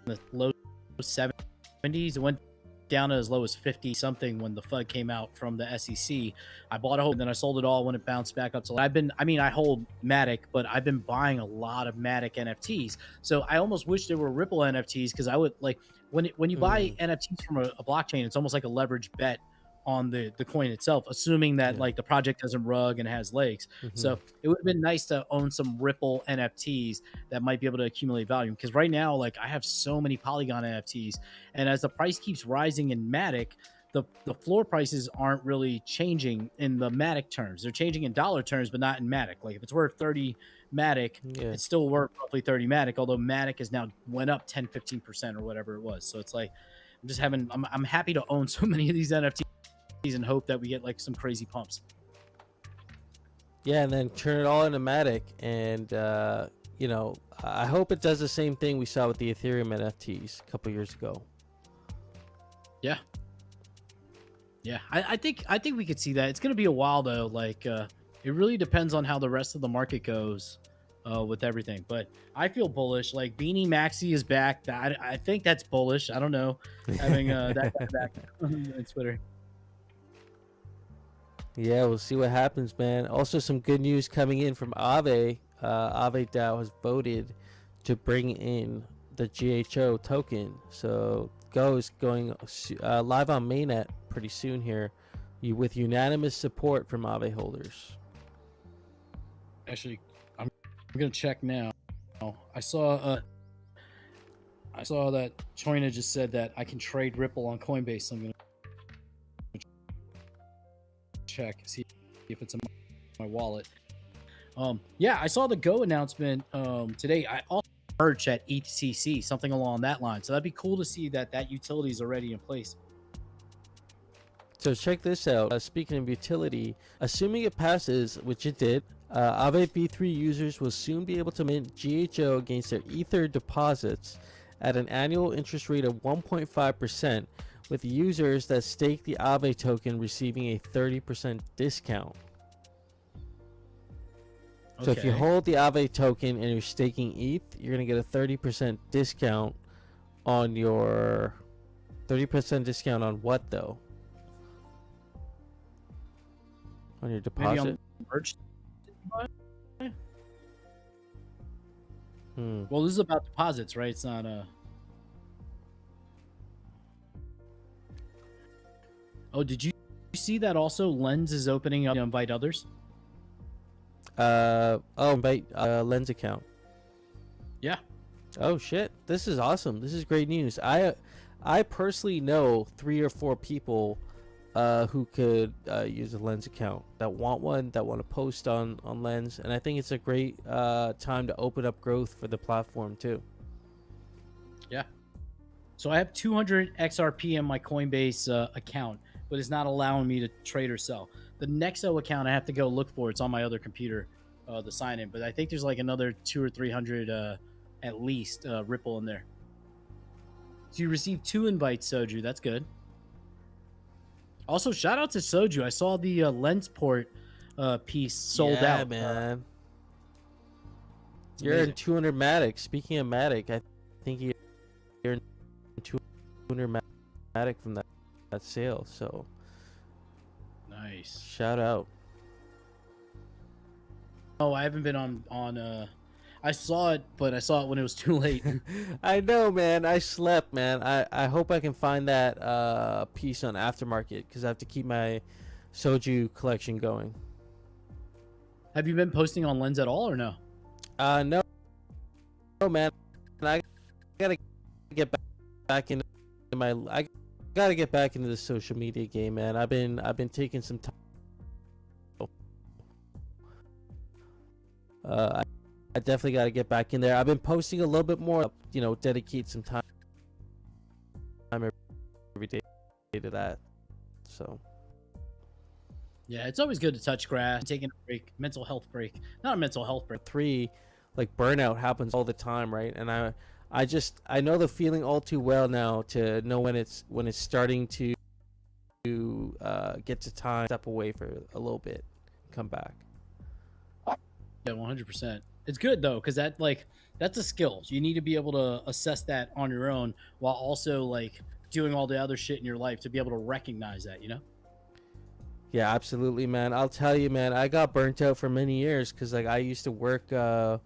Speaker 2: the low 70s. It went down to as low as 50 something when the FUD came out from the SEC. I bought a whole, and then I sold it all when it bounced back up to. I hold Matic, but I've been buying a lot of Matic NFTs. So I almost wish there were Ripple NFTs, because I would like when you buy NFTs from a blockchain, it's almost like a leverage bet on the coin itself, assuming that like the project doesn't rug and has legs. So it would have been nice to own some Ripple NFTs that might be able to accumulate value, because right now like I have so many Polygon NFTs, and as the price keeps rising in Matic, the floor prices aren't really changing in the Matic terms. They're changing in dollar terms, but not in Matic. Like if it's worth 30 Matic, it's still worth roughly 30 Matic, although Matic has now went up 10-15% or whatever it was. So it's like I'm happy to own so many of these NFTs and hope that we get like some crazy pumps.
Speaker 1: Yeah, and then turn it all into Matic, and I hope it does the same thing we saw with the Ethereum NFTs a couple years ago.
Speaker 2: Yeah, I think we could see that. It's gonna be a while though. Like it really depends on how the rest of the market goes with everything. But I feel bullish. Like Beanie Maxi is back. I think that's bullish. I don't know, having that guy back on Twitter.
Speaker 1: Yeah, we'll see what happens, man. Also, some good news coming in from Aave. Aave DAO has voted to bring in the GHO token. So Go is going live on mainnet pretty soon here, with unanimous support from Aave holders.
Speaker 2: Actually, I'm gonna check now. I saw that Choina just said that I can trade Ripple on Coinbase. So I'm gonna check, see if it's in my wallet. Yeah, I saw the Go announcement today. I also merch at ETCC, something along that line. So that'd be cool to see that utility is already in place.
Speaker 1: So check this out. Speaking of utility, assuming it passes, which it did, Aave V3 users will soon be able to mint GHO against their Ether deposits at an annual interest rate of 1.5%, with users that stake the Aave token receiving a 30% discount. So if you hold the Aave token and you're staking ETH, you're going to get a 30% discount on your... 30% discount on what, though? On your deposit?
Speaker 2: Maybe on merch? Well, this is about deposits, right? It's not Oh, did you see that also Lens is opening up to invite others?
Speaker 1: Invite Lens account.
Speaker 2: Yeah.
Speaker 1: Oh shit, this is awesome. This is great news. I personally know 3 or 4 people who could use a Lens account, that want one, that want to post on Lens, and I think it's a great time to open up growth for the platform too.
Speaker 2: Yeah. So I have 200 XRP in my Coinbase account, but it's not allowing me to trade or sell. The Nexo account I have to go look for. It's on my other computer, the sign in, but I think there's like another 200 or 300 at least Ripple in there. So you received 2 invites, Soju. That's good. Also, shout out to Soju. I saw the Lensport piece sold out.
Speaker 1: Man. You're in 200 Matic. Speaking of Matic, I think you're in 200 Matic from that sale. So
Speaker 2: nice.
Speaker 1: Shout out.
Speaker 2: Oh, I haven't been on I saw it, but I saw it when it was too late.
Speaker 1: I know, man. I slept, man. I hope I can find that piece on Aftermarket, because I have to keep my Soju collection going.
Speaker 2: Have you been posting on Lens at all, or no?
Speaker 1: No, man. I gotta get back into I gotta get back into the social media game, man. I've been taking some time. I definitely got to get back in there. I've been posting a little bit more, dedicate some time every day to that. So
Speaker 2: Yeah, it's always good to touch grass, taking a break, mental health break. Not a mental health break.
Speaker 1: 3, like burnout happens all the time, right? And I know the feeling all too well now to know when it's starting to get to time, step away for a little bit, come back.
Speaker 2: Yeah, 100%. It's good though, because that's a skill. You need to be able to assess that on your own while also like doing all the other shit in your life to be able to recognize that. You know.
Speaker 1: Yeah, absolutely, man. I'll tell you, man, I got burnt out for many years because like I used to work, done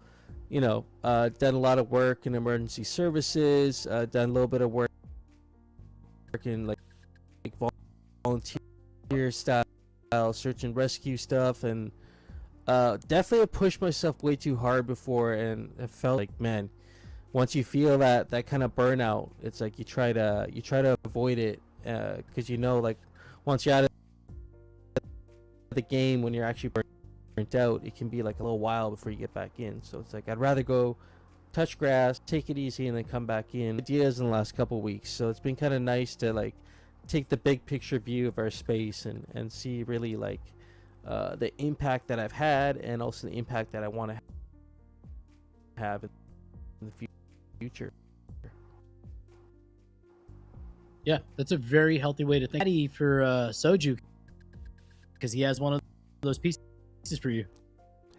Speaker 1: a lot of work in emergency services, done a little bit of work in like volunteer style search and rescue stuff, and definitely have pushed myself way too hard before, and it felt like, man, once you feel that kind of burnout, it's like you try to avoid it, because like once you're out of the game, when you're actually burnt out, it can be like a little while before you get back in. So it's like I'd rather go touch grass, take it easy, and then come back in. Ideas in the last couple weeks, so it's been kind of nice to like take the big picture view of our space and see really like the impact that I've had, and also the impact that I want to have in the future.
Speaker 2: Yeah, that's a very healthy way to think. Ready for Soju, because he has one of those pieces for you.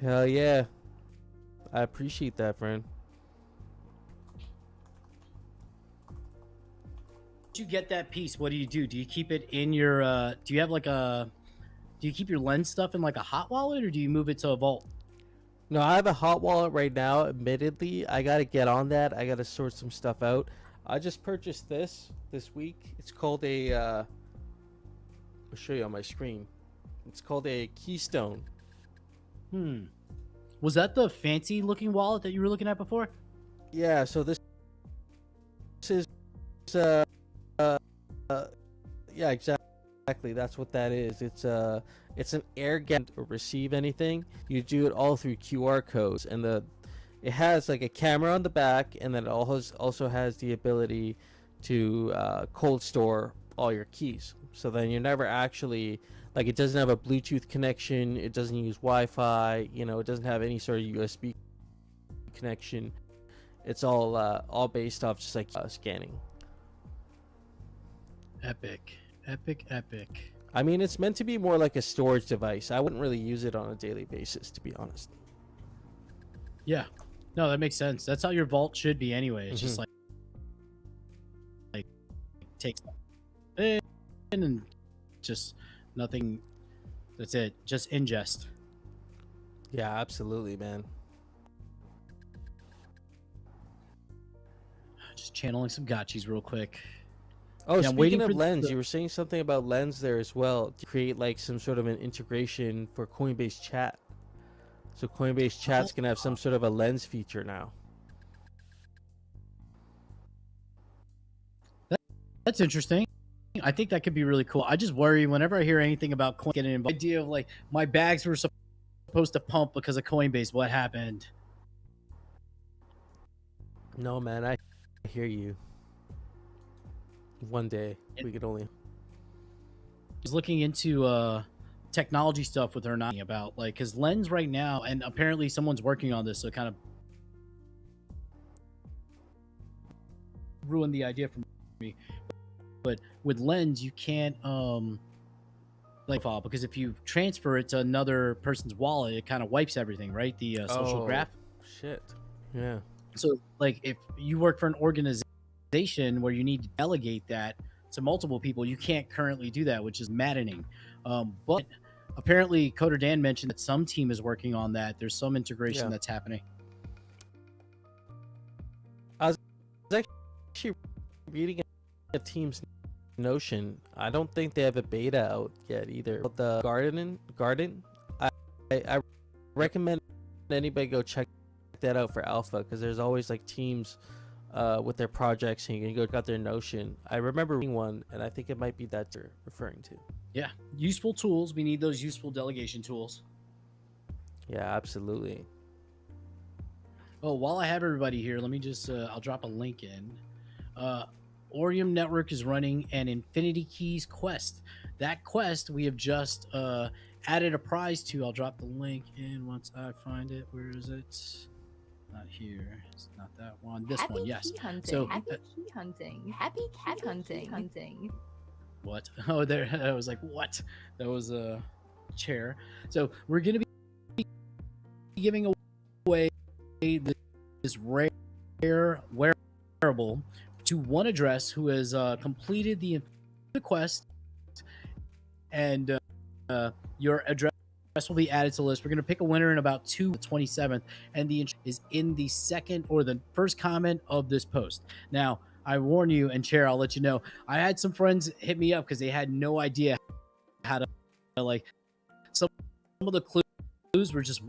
Speaker 1: Hell yeah, I appreciate that, friend.
Speaker 2: Once you get that piece, what do you do? Do you keep it in your? Do you have like a? Do you keep your lens stuff in like a hot wallet, or do you move it to a vault?
Speaker 1: No, I have a hot wallet right now. Admittedly, I gotta get on that. I gotta sort some stuff out. I just purchased this week. It's called a. I'll show you on my screen. It's called a Keystone.
Speaker 2: Was that the fancy looking wallet that you were looking at before?
Speaker 1: Yeah. So this is. Uh, yeah, exactly. That's what that is. It's an air gap or receive anything. You do it all through QR codes, and it has like a camera on the back, and then it also has the ability to cold store all your keys. So then you're never actually like, it doesn't have a Bluetooth connection. It doesn't use Wi-Fi. It doesn't have any sort of USB connection. It's all based off just like scanning.
Speaker 2: Epic.
Speaker 1: I mean, it's meant to be more like a storage device. I wouldn't really use it on a daily basis, to be honest.
Speaker 2: Yeah. No, that makes sense. That's how your vault should be anyway. It's just like takes in and just nothing. That's it. Just ingest.
Speaker 1: Yeah, absolutely, man.
Speaker 2: Just channeling some gotchis real quick.
Speaker 1: Oh,
Speaker 2: yeah,
Speaker 1: speaking of Lens, you were saying something about Lens there as well, to create like some sort of an integration for Coinbase Chat. So Coinbase Chat's gonna have some sort of a Lens feature now.
Speaker 2: That's interesting. I think that could be really cool. I just worry whenever I hear anything about Coin getting involved. The idea of like my bags were supposed to pump because of Coinbase. What happened?
Speaker 1: No, man, I hear you. One day we could only.
Speaker 2: Was looking into technology stuff with her, not about like, because Lens right now, and apparently someone's working on this, so kind of ruined the idea for me. But with Lens, you can't like file, because if you transfer it to another person's wallet, it kind of wipes everything, right? The social graph.
Speaker 1: Shit. Yeah.
Speaker 2: So like if you work for an organization where you need to delegate that to multiple people, you can't currently do that, which is maddening. But apparently Coder Dan mentioned that some team is working on that. There's some integration that's happening.
Speaker 1: I was actually reading a team's Notion. I don't think they have a beta out yet either. But the Garden, I recommend anybody go check that out for alpha, because there's always like teams with their projects, and you can go got their Notion. I remember reading one, and I think it might be that you're referring to.
Speaker 2: Yeah, useful tools. We need those useful delegation tools.
Speaker 1: Yeah, absolutely.
Speaker 2: Oh, while I have everybody here, let me just I'll drop a link in. Orium Network is running an Infinity Keys quest. That quest we have just added a prize to. I'll drop the link in once I find it. Where is it? Not here. It's not that one. This
Speaker 3: Happy
Speaker 2: one, yes.
Speaker 3: key hunting.
Speaker 2: So
Speaker 3: Happy key hunting. Happy key hunting.
Speaker 2: what? Oh, there. I was like, what? That was a chair. So we're gonna be giving away this rare wearable to one address who has completed the quest, and your address will be added to the list. We're going to pick a winner in about the 27th, and the is in the second or the first comment of this post. Now, I warn you, and Chair, I'll let you know, I had some friends hit me up because they had no idea how to, like, some of the clues were just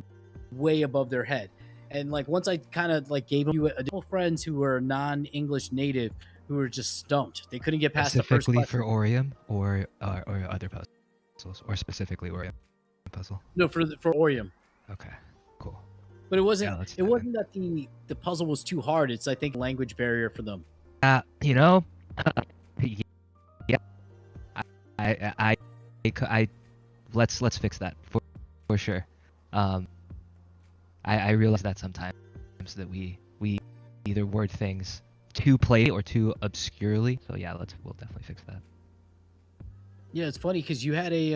Speaker 2: way above their head. And like once I kind of like gave you additional friends who were non-English native who were just stumped. They couldn't get past the first
Speaker 4: Specifically
Speaker 2: question.
Speaker 4: for Orium or other puzzles, or specifically Orium puzzle?
Speaker 2: No, for Orium.
Speaker 4: Okay, cool.
Speaker 2: But it wasn't.
Speaker 4: Yeah,
Speaker 2: It wasn't that the puzzle was too hard. It's I think language barrier for them.
Speaker 4: You know, yeah, I let's fix that for sure. I realize that sometimes that we either word things too plain or too obscurely. So yeah, we'll definitely fix that.
Speaker 2: Yeah, it's funny because you had a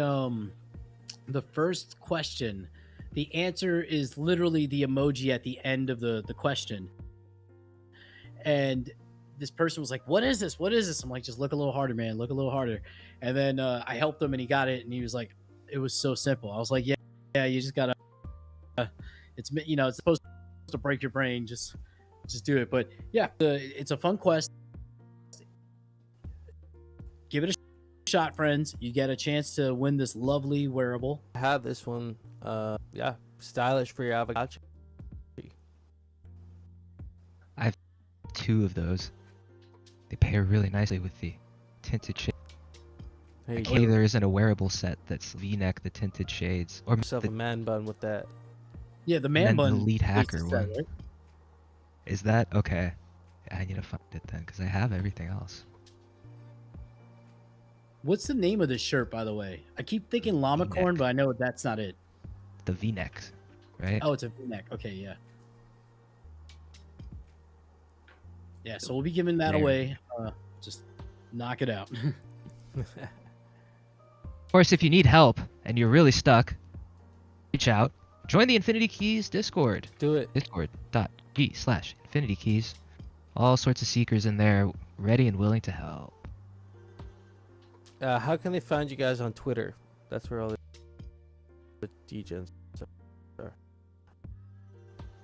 Speaker 2: the first question. The answer is literally the emoji at the end of the question, and this person was like, "What is this? What is this?" I'm like, "Just look a little harder, man. Look a little harder." And then I helped him, and he got it, and he was like, "It was so simple." I was like, "Yeah, you just gotta." It's it's supposed to break your brain. Just do it. But yeah, it's a fun quest. Give it a shot, friends. You get a chance to win this lovely wearable.
Speaker 1: I have this one. Yeah, stylish for your avocado.
Speaker 4: I have 2 of those. They pair really nicely with the tinted shade.
Speaker 1: There you
Speaker 4: Okay,
Speaker 1: go.
Speaker 4: there isn't a wearable set that's V-neck, the tinted shades, or
Speaker 1: Yourself a man bun with that.
Speaker 2: Yeah, the
Speaker 4: and
Speaker 2: man
Speaker 4: then
Speaker 2: bun.
Speaker 4: the lead hacker
Speaker 2: is that,
Speaker 4: one.
Speaker 2: right?
Speaker 4: Is that okay? I need to find it then because I have everything else.
Speaker 2: What's the name of this shirt, by the way? I keep thinking llama
Speaker 4: V-neck.
Speaker 2: corn, but I know that's not it.
Speaker 4: The V-neck, right?
Speaker 2: Oh, it's a V-neck. Okay, yeah. Yeah, so we'll be giving that
Speaker 4: There.
Speaker 2: away. Just knock it out.
Speaker 4: Of course, if you need help and you're really stuck, reach out. Join the Infinity Keys Discord.
Speaker 1: Do it.
Speaker 4: Discord.g/Infinity Keys. All sorts of seekers in there, ready and willing to help.
Speaker 1: How can they find you guys on Twitter? That's where all the DJs are.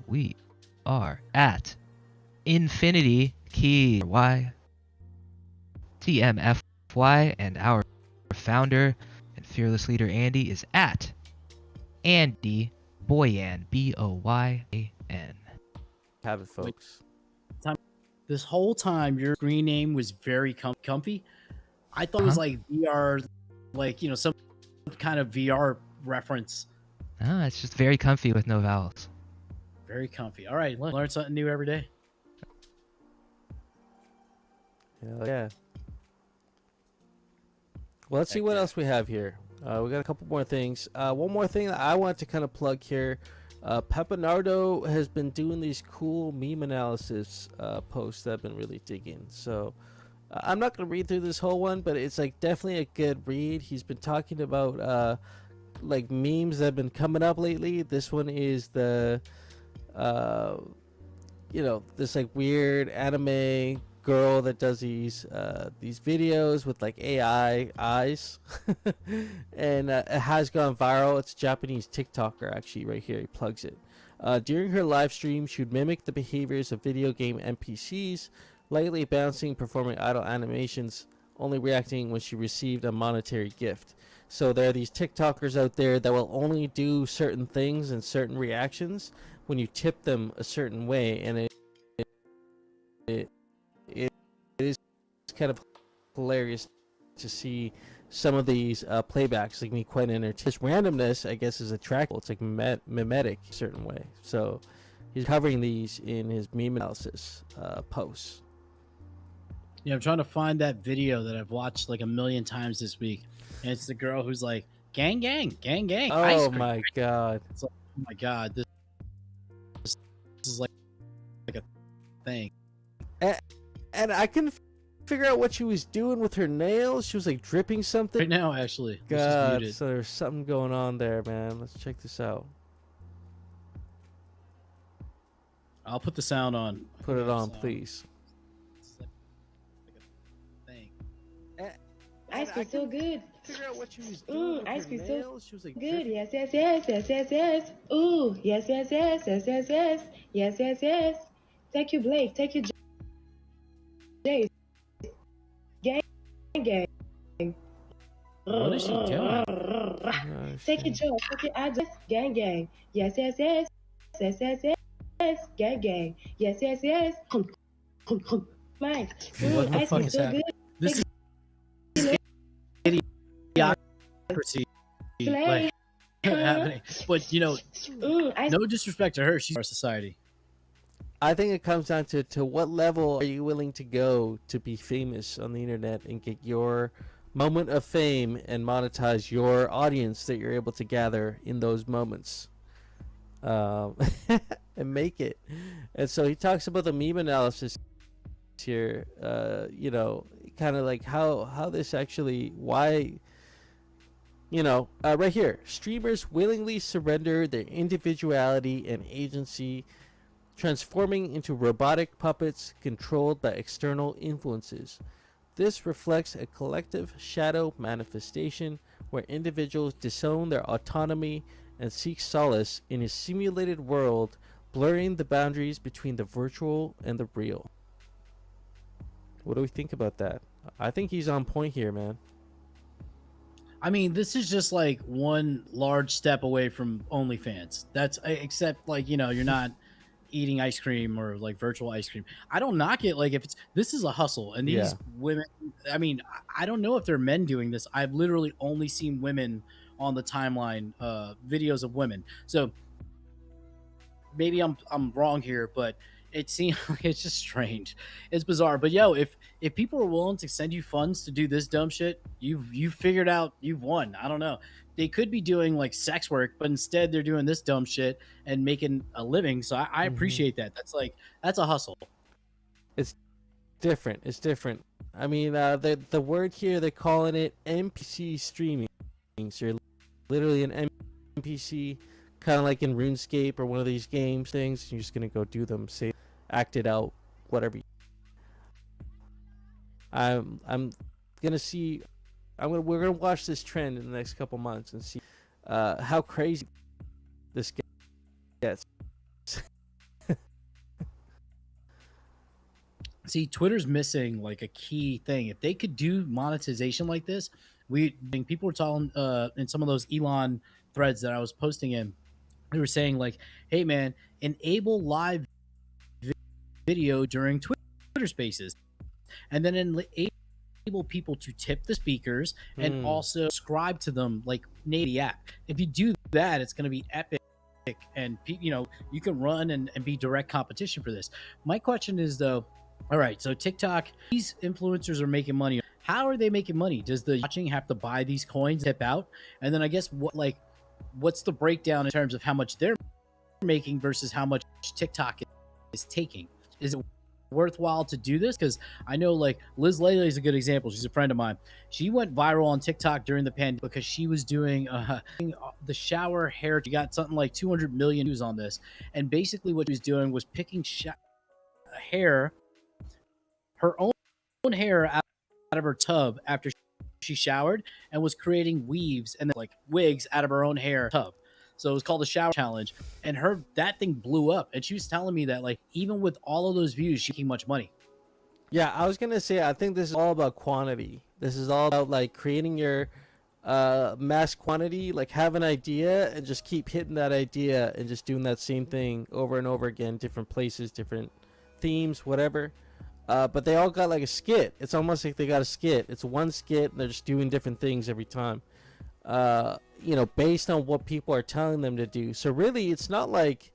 Speaker 4: We are at Infinity Key TMFY, and our founder and fearless leader Andy is at Andy Boyan BOYAN.
Speaker 1: Have it, folks.
Speaker 2: This whole time, your screen name was very comfy. I thought it was like VR, like, some kind of VR reference.
Speaker 4: Ah, it's just very comfy with no vowels.
Speaker 2: Very comfy. All right, learn something new every day.
Speaker 1: Hell yeah. Well, let's see what else we have here. We got a couple more things. One more thing that I want to kind of plug here. Pepinardo has been doing these cool meme analysis posts that I've been really digging. So I'm not going to read through this whole one, but it's like definitely a good read. He's been talking about like memes that have been coming up lately. This one is the this like weird anime girl that does these videos with like AI eyes and it has gone viral. It's a Japanese TikToker, actually, right here. He plugs it. During her live stream, she would mimic the behaviors of video game NPCs, lightly bouncing, performing idle animations, only reacting when she received a monetary gift. So there are these TikTokers out there that will only do certain things and certain reactions when you tip them a certain way, and it is kind of hilarious to see some of these playbacks. Like me, quite entertaining. This randomness, I guess, is attractive. It's like mimetic a certain way. So he's covering these in his meme analysis posts.
Speaker 2: Yeah, I'm trying to find that video that I've watched like a million times this week, and it's the girl who's like gang, gang. Ice
Speaker 1: Oh
Speaker 2: cream.
Speaker 1: my god.
Speaker 2: It's like, oh my god, this is like a thing.
Speaker 1: And I couldn't figure out what she was doing with her nails. She was like dripping something.
Speaker 2: Right now, actually, this is
Speaker 1: God,
Speaker 2: muted.
Speaker 1: so there's something going on there, man. Let's check this out.
Speaker 2: I'll put the sound on.
Speaker 1: Put it on, please.
Speaker 2: It's like a thing.
Speaker 5: Ice cream so good.
Speaker 1: Figure out what she was doing with
Speaker 5: Ice
Speaker 1: her
Speaker 5: cream so
Speaker 1: nails. She was like
Speaker 5: good. Yes, yes, yes, yes, yes, yes. Ooh, yes, yes, yes, yes, yes, yes, yes, yes, yes. Take you, Blake. Take you, Jace. Gang, gang.
Speaker 2: What is she doing?
Speaker 5: Take your Joe. Take your address. Gang, gang. Yes, yes, yes, yes, yes, yes. Gang, gang. Yes, yes, yes. Mine.
Speaker 2: What the
Speaker 5: Ice
Speaker 2: fuck
Speaker 5: cream
Speaker 2: is
Speaker 5: so
Speaker 2: happening?
Speaker 5: good.
Speaker 2: This is idiocracy, like happening. But no disrespect to her, she's our society.
Speaker 1: I think it comes down to what level are you willing to go to be famous on the internet and get your moment of fame and monetize your audience that you're able to gather in those moments, and make it. And so he talks about the meme analysis here, kind of like how this actually, why, right here, streamers willingly surrender their individuality and agency, transforming into robotic puppets controlled by external influences. This reflects a collective shadow manifestation where individuals disown their autonomy and seek solace in a simulated world, blurring the boundaries between the virtual and the real. What do we think about that? I think he's on point here, man.
Speaker 2: I mean, this is just like one large step away from OnlyFans. That's except like, you're not eating ice cream or like virtual ice cream. I don't knock it. Like, if this is a hustle, and these women, I mean, I don't know if they're men doing this. I've literally only seen women on the timeline, videos of women. So maybe I'm wrong here, but it seems like it's just strange. It's bizarre. But if people are willing to send you funds to do this dumb shit, you've figured out, you've won. I don't know. They could be doing like sex work, but instead they're doing this dumb shit and making a living. So I appreciate that. That's a hustle.
Speaker 1: It's different. I mean, the word here, they're calling it NPC streaming. So you're literally an NPC, kind of like in RuneScape or one of these games things. You're just gonna go do them, say, act it out, whatever. I'm gonna see. We're gonna watch this trend in the next couple months and see how crazy this gets.
Speaker 2: See, Twitter's missing like a key thing. If they could do monetization like this, people were talking in some of those Elon threads that I was posting in. They were saying like, "Hey man, enable live video during Twitter Spaces, and then enable people to tip the speakers and also subscribe to them like native the app. If you do that, it's going to be epic, and you can run and be direct competition for this." My question is though, all right, so TikTok, these influencers are making money. How are they making money? Does the watching have to buy these coins, tip out, and then I guess what's the breakdown in terms of how much they're making versus how much TikTok is taking? Is it worthwhile to do this? Because I know like Liz Laley is a good example. She's a friend of mine. She went viral on TikTok during the pandemic because she was doing the shower hair. She got something like 200 million views on this, and basically what she was doing was picking hair, her own hair out of her tub after she showered, and was creating weaves and then like wigs out of her own hair tub. So it was called the shower challenge, and that thing blew up. And she was telling me that like even with all of those views, she's making much money.
Speaker 1: Yeah, I was gonna say, I think this is all about quantity. This is all about like creating your mass quantity. Like, have an idea and just keep hitting that idea and just doing that same thing over and over again, different places, different themes, whatever. But they all got like a skit. It's almost like they got a skit. It's one skit and they're just doing different things every time, based on what people are telling them to do. So really, it's not like,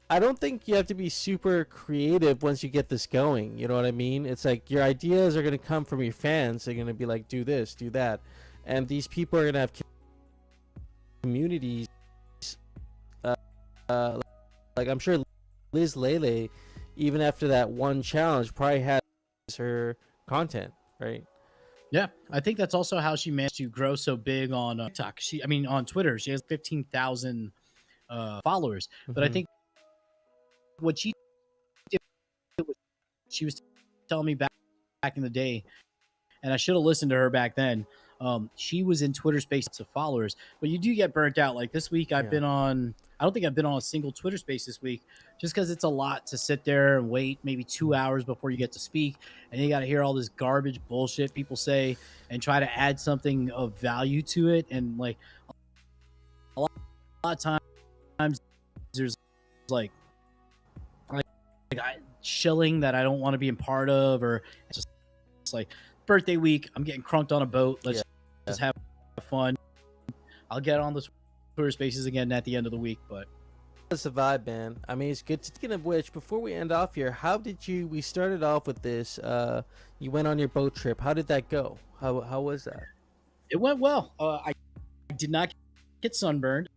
Speaker 1: I don't think you have to be super creative once you get this going. You know what I mean? It's like your ideas are going to come from your fans. They're going to be like, do this, do that. And these people are going to have communities. Uh, uh, like I'm sure Liz Lele, even after that one challenge, probably has her content, right?
Speaker 2: Yeah, I think that's also how she managed to grow so big on TikTok. On Twitter, she has 15,000 followers. But I
Speaker 1: Mhm.
Speaker 2: think what she did was she was telling me back in the day, and I should have listened to her back then. She was in Twitter Spaces of followers, but you do get burnt out. Like this week, I've
Speaker 1: Yeah.
Speaker 2: been on. I don't think I've been on a single Twitter Space this week, just because it's a lot to sit there and wait maybe 2 hours before you get to speak, and you got to hear all this garbage bullshit people say and try to add something of value to it. And like a lot of times, there's like shilling that I don't want to be a part of, or it's like birthday week. I'm getting crunked on a boat. Let's just have fun. I'll get on the Twitter Spaces again at the end of the week, but
Speaker 1: That's the vibe, man. I mean, it's good. Speaking of which, before we end off here, how did you? We started off with this. You went on your boat trip. How did that go? How was that?
Speaker 2: it went well. I did not get sunburned.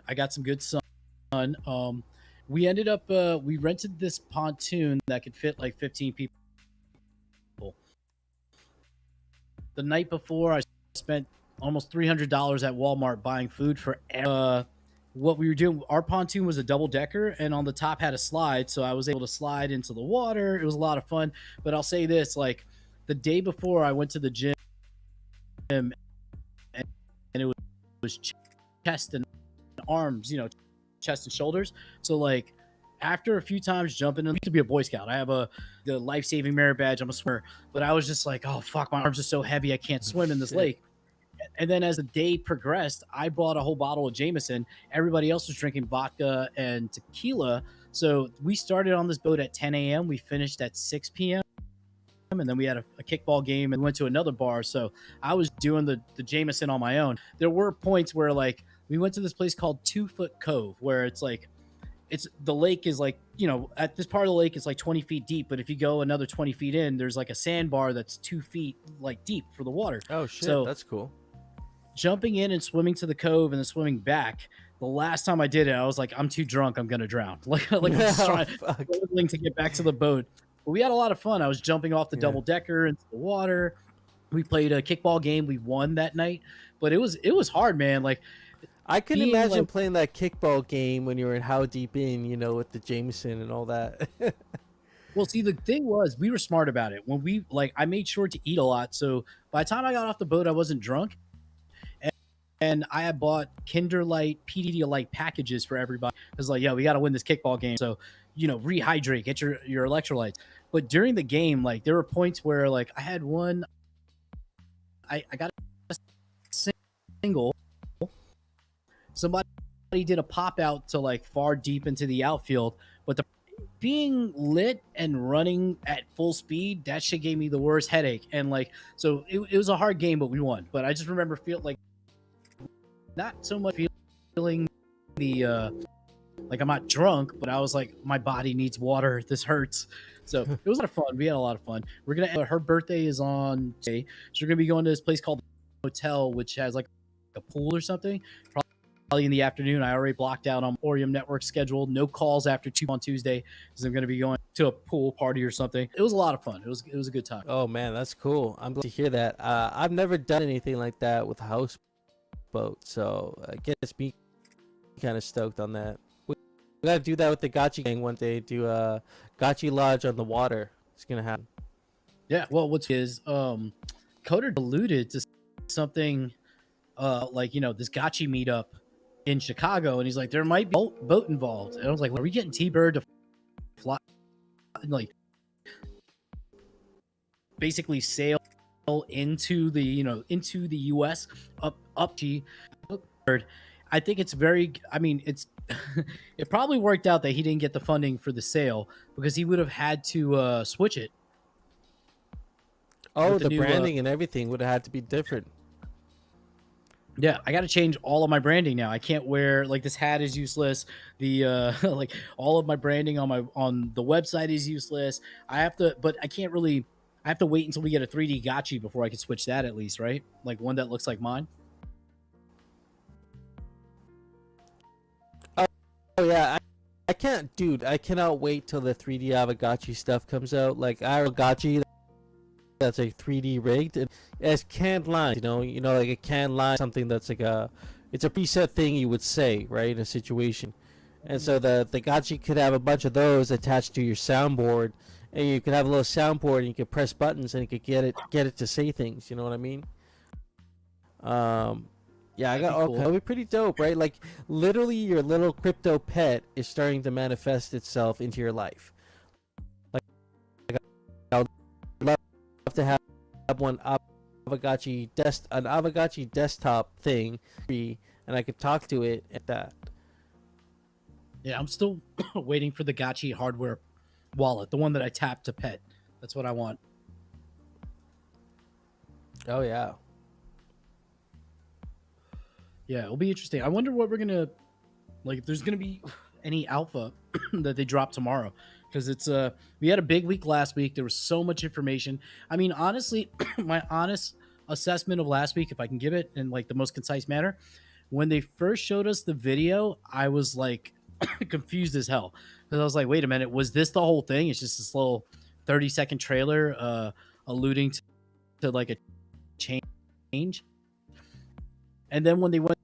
Speaker 2: I got some good sun. We ended up we rented this pontoon that could fit like 15 people. The night before, I spent almost $300 at Walmart buying food for what we were doing. Our pontoon was a double decker, and on the top had a slide, so I was able to slide into the water. It was a lot of fun. But I'll say this: like the day before, I went to the gym, and it was chest and arms, chest and shoulders. So like after a few times jumping in, to be a Boy Scout, I have the life-saving merit badge. I'm a swimmer, but I was just like, oh fuck, my arms are so heavy, I can't swim in this lake. And then as the day progressed, I bought a whole bottle of Jameson. Everybody else was drinking vodka and tequila. So we started on this boat at 10 a.m. We finished at 6 p.m. And then we had a kickball game and went to another bar. So I was doing the Jameson on my own. There were points where like we went to this place called 2 Foot Cove, where it's like the lake is like, at this part of the lake it's like 20 feet deep, but if you go another 20 feet in, there's like a sandbar that's 2 feet like deep for the water.
Speaker 1: Oh shit,
Speaker 2: So
Speaker 1: that's cool.
Speaker 2: jumping in and swimming to the cove and then swimming back, the last time I did it, I was like, I'm too drunk, I'm gonna drown. like I'm just struggling to get back to the boat. But we had a lot of fun. I was jumping off the double decker into the water. We played a kickball game. We won that night, but it was hard, man. Like
Speaker 1: I can
Speaker 2: being,
Speaker 1: imagine
Speaker 2: like-
Speaker 1: playing that kickball game when you were in How Deep In, with the Jameson and all that.
Speaker 2: Well, see, the thing was, we were smart about it. When I made sure to eat a lot. So by the time I got off the boat, I wasn't drunk. And I had bought Kinder Light, Pedialyte packages for everybody. I was like, we got to win this kickball game. So, rehydrate, get your electrolytes. But during the game, like, there were points where, like, I had one, I got a single. Somebody did a pop out to, like, far deep into the outfield. But being lit and running at full speed, that shit gave me the worst headache. And, like, so it was a hard game, but we won. But I just remember not so much feeling the like I'm not drunk, but I was like, my body needs water, this hurts. So it was a lot of fun. We had a lot of fun. Her birthday is on today, so we're gonna be going to this place called Hotel, which has like a pool or something, probably in the afternoon. I already blocked out on Orium Network schedule, no calls after 2 on Tuesday, because I'm gonna be going to a pool party or something. It was a lot of fun. It was a good time.
Speaker 1: Oh man, that's cool. I'm glad to hear that. I've never done anything like that with a houseboat, so I guess me kind of stoked on that. We gotta do that with the Gachi gang one day. Do a Gachi lodge on the water. It's gonna happen.
Speaker 2: Yeah. Well, Coder alluded to something like this Gachi meetup in Chicago, and he's like, there might be a boat involved. And I was like, are we getting T-Bird to fly, like basically sail into the into the US up to Bird? I think it's it's it probably worked out that he didn't get the funding for the sale, because he would have had to switch it.
Speaker 1: Oh,
Speaker 2: With
Speaker 1: the
Speaker 2: new,
Speaker 1: branding and everything would have had to be different.
Speaker 2: Yeah, I got to change all of my branding now. I can't wear, like, this hat is useless. The like all of my branding on the website is useless. But I can't really. I have to wait until we get a 3D Gachi before I can switch that, at least, right? Like one that looks like mine.
Speaker 1: yeah, I can't, dude. I cannot wait till the 3D Avagachi stuff comes out. Like Avagachi, that's like 3D rigged and as canned lines. Like a canned line, something that's like it's a preset thing you would say, right, in a situation. And so the gachi could have a bunch of those attached to your soundboard, and you could have a little soundboard, and you could press buttons, and you could get it to say things. You know what I mean? Yeah, I got
Speaker 2: That'd be
Speaker 1: okay.
Speaker 2: cool.
Speaker 1: That'd be pretty dope, right? Like literally, your little crypto pet is starting to manifest itself into your life. Like I would love to have one Avagachi an Avagachi desktop thing, and I could talk to it at that.
Speaker 2: Yeah, I'm still waiting for the gachi hardware wallet, the one that I tap to pet. That's what I want.
Speaker 1: Oh yeah.
Speaker 2: Yeah, it'll be interesting. I wonder what we're gonna like. If there's gonna be any alpha that they drop tomorrow, because it's we had a big week last week. There was so much information. I mean, honestly, my honest assessment of last week, if I can give it in like the most concise manner, when they first showed us the video, I was like confused as hell, because I was like, wait a minute, was this the whole thing? It's just this little 30-second trailer alluding to like a change. And then when they went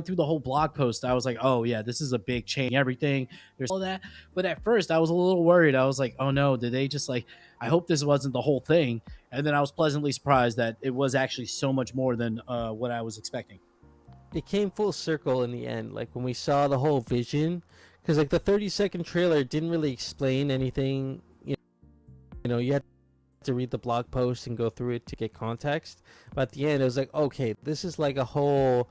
Speaker 2: through the whole blog post, I was like, oh yeah, this is a big change, everything, there's all that. But at first I was a little worried. I was like, oh no, did they just like, I hope this wasn't the whole thing. And then I was pleasantly surprised that it was actually so much more than what I was expecting.
Speaker 1: It came full circle in the end, like when we saw the whole vision, because like the 30-second trailer didn't really explain anything. You you had to read the blog post and go through it to get context, but at the end it was like, okay, this is like a whole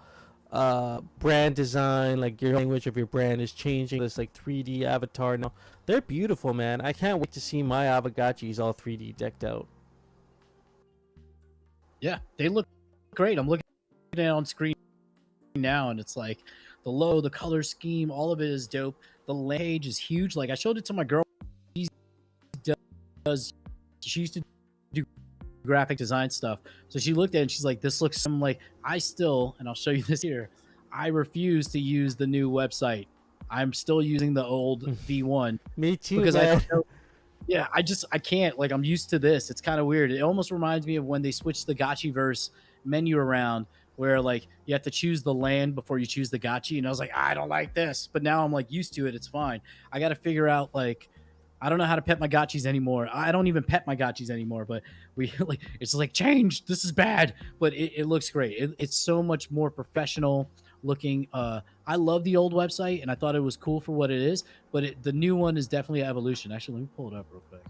Speaker 1: brand design, like your language of your brand is changing. This like 3D avatar now, they're beautiful, man. I can't wait to see my Avagachis all 3D decked out.
Speaker 2: Yeah, they look great. I'm looking at it on screen now, and it's like the logo, the color scheme, all of it is dope. The page is huge. Like I showed it to my girl. She used to do graphic design stuff, so she looked at it and she's like, this looks, I'm like, I still, and I'll show you this here, I refuse to use the new website. I'm still using the old V1.
Speaker 1: Me too,
Speaker 2: Because
Speaker 1: man.
Speaker 2: I don't know. Yeah, I can't, like, I'm used to this. It's kind of weird. It almost reminds me of when they switched the Gachiverse menu around, where like you have to choose the land before you choose the gachi, and I was like, I don't like this, but now I'm like used to it. It's fine. I got to figure out, like, I don't know how to pet my gachis anymore. I don't even pet my gachis anymore, but we like, it's like, change, this is bad, but it looks great. It's so much more professional looking. I love the old website and I thought it was cool for what it is, but the new one is definitely an evolution. Actually, let me pull it up real quick.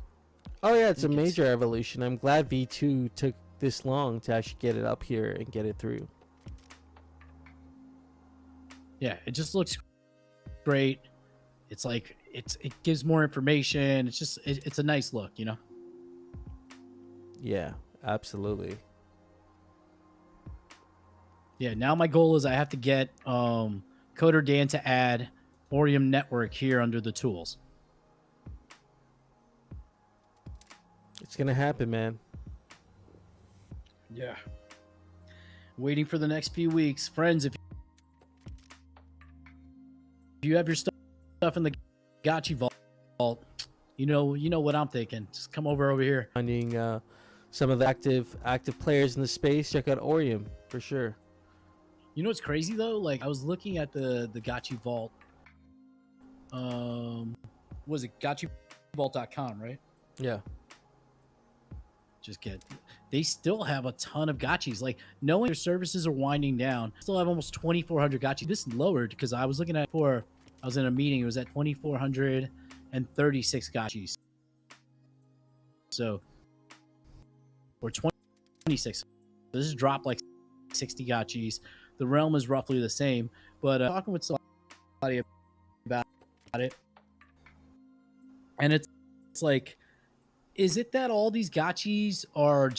Speaker 1: Oh yeah, it's a major evolution. I'm glad V2 took this long to actually get it up here and get it through.
Speaker 2: Yeah, it just looks great. It's like it gives more information. It's just it's a nice look, you know.
Speaker 1: Yeah, absolutely.
Speaker 2: Yeah, now my goal is I have to get Coder Dan to add Orium Network here under the tools.
Speaker 1: It's gonna happen, man.
Speaker 2: Yeah. Waiting for the next few weeks. Friends, if you have your stuff in the Gachi vault, you know what I'm thinking. Just come over here.
Speaker 1: Finding some of the active players in the space. Check out Orium for sure.
Speaker 2: You know what's crazy though? Like I was looking at the Gachi vault. Was it gachivault.com, right?
Speaker 1: Yeah.
Speaker 2: They still have a ton of gachis. Like, knowing their services are winding down, still have almost 2,400 gachis. This lowered because I was looking at before I was in a meeting. It was at 2,436 gachis. So, or 26. So this has dropped like 60 gachis. The realm is roughly the same. But talking with somebody about it, and it's like, is it that all these gachis are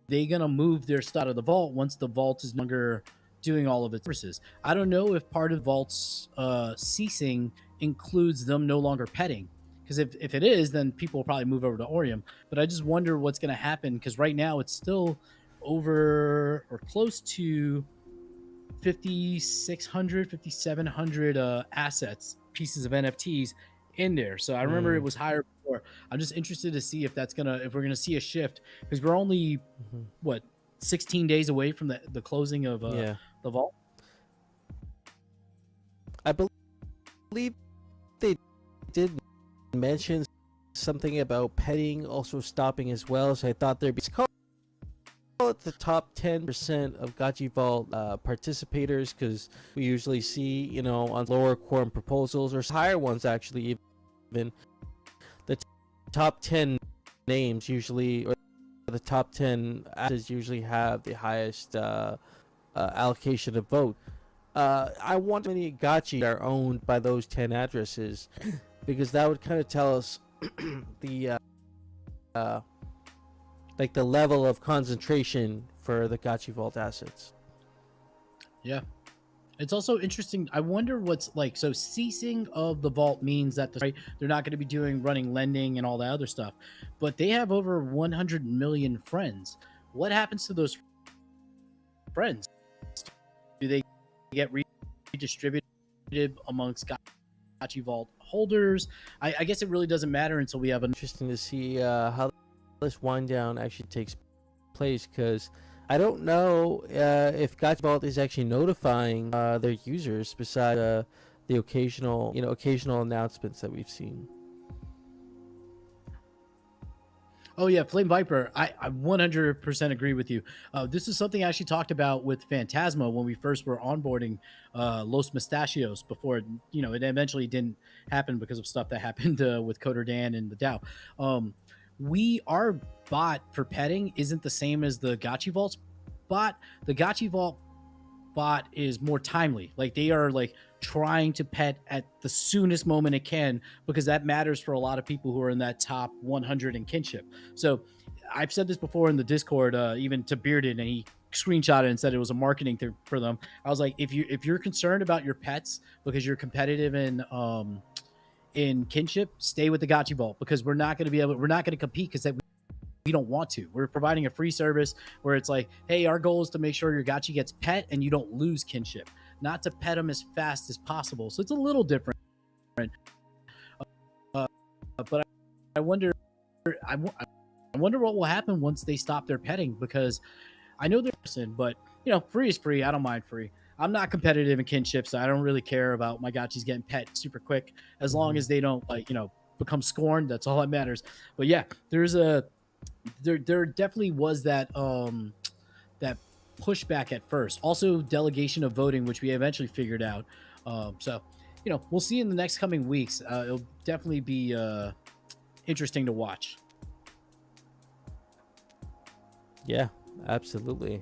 Speaker 2: they gonna move their stuff out of the vault once the vault is no longer doing all of its services? I don't know if part of vault's ceasing includes them no longer petting, because if it is, then people will probably move over to Orium. But I just wonder what's gonna happen, because right now it's still over or close to 5,600, 5,700 assets, pieces of NFTs in there. So I remember it was higher before. I'm just interested to see if we're gonna see a shift, because we're only what 16 days away from the closing of the vault.
Speaker 1: I believe they did mention something about petting also stopping as well. So I thought there'd be the top 10% of Gachi Vault participators, because we usually see, you know, on lower quorum proposals or higher ones actually, even the top 10 names usually, or the top 10 assets usually have the highest allocation of vote. I want many Gachi are owned by those 10 addresses, because that would kind of tell us the like the level of concentration for the Gachi Vault assets.
Speaker 2: Yeah. It's also interesting. I wonder what's like, so ceasing of the vault means that they're not going to be running lending and all that other stuff, but they have over 100 million friends. What happens to those friends? Do they get redistributed amongst Gachi Vault holders? I guess it really doesn't matter until we have
Speaker 1: Interesting to see how this wind down actually takes place, because I don't know if Gachi Vault is actually notifying their users besides the occasional announcements that we've seen.
Speaker 2: Oh yeah, Flame Viper, I 100% agree with you. This is something I actually talked about with Phantasma when we first were onboarding Los Mustachios before, it eventually didn't happen because of stuff that happened with Coder Dan and the DAO. Our bot for petting isn't the same as the Gachi Vault's bot. The Gachi Vault bot is more timely. Like, they are like trying to pet at the soonest moment it can, because that matters for a lot of people who are in that top 100 in kinship. So I've said this before in the Discord, even to Bearded, and he screenshot it and said it was a marketing thing for them. I was like, if you're concerned about your pets because you're competitive in kinship, stay with the Gachi Vault, because we're not going to compete because we don't want to. We're providing a free service where it's like, hey, our goal is to make sure your Gachi gets pet and you don't lose kinship, not to pet them as fast as possible. So it's a little different. But I wonder what will happen once they stop their petting, because I know they're person, but free is free. I don't mind free. I'm not competitive in kinship, so I don't really care about my Gachis getting pet super quick, as long as they don't become scorned. That's all that matters. But yeah, there definitely was that that pushback at first. Also, delegation of voting, which we eventually figured out. So we'll see in the next coming weeks. It'll definitely be interesting to watch.
Speaker 1: Yeah, absolutely.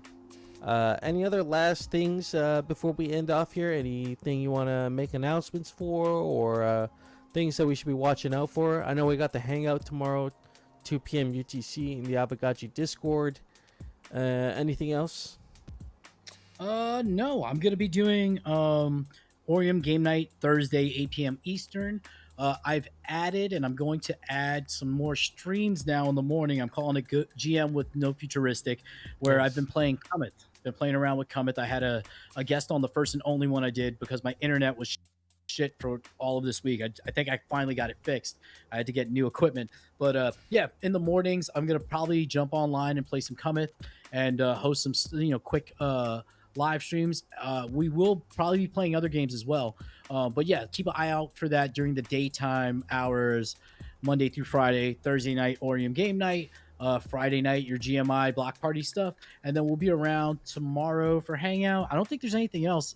Speaker 1: Any other last things before we end off here? Anything you want to make announcements for, or things that we should be watching out for? I know we got the hangout tomorrow, 2 p.m. UTC in the Abagachi Discord. Anything else?
Speaker 2: No, I'm gonna be doing Orium Game Night Thursday, 8 p.m. Eastern. I've added, and I'm going to add some more streams now in the morning. I'm calling it GM with No Futuristic, where I've been playing Comet. Been playing around with Comet. I had a guest on the first and only one I did, because my internet was shit for all of this week. I think I finally got it fixed. I had to get new equipment. But yeah, in the mornings, I'm going to probably jump online and play some Comet and host some quick live streams. We will probably be playing other games as well. But yeah, keep an eye out for that during the daytime hours, Monday through Friday. Thursday night, Orium Game Night. Friday night, your GMI BlockParty stuff. And then we'll be around tomorrow for Hangout. I don't think there's anything else.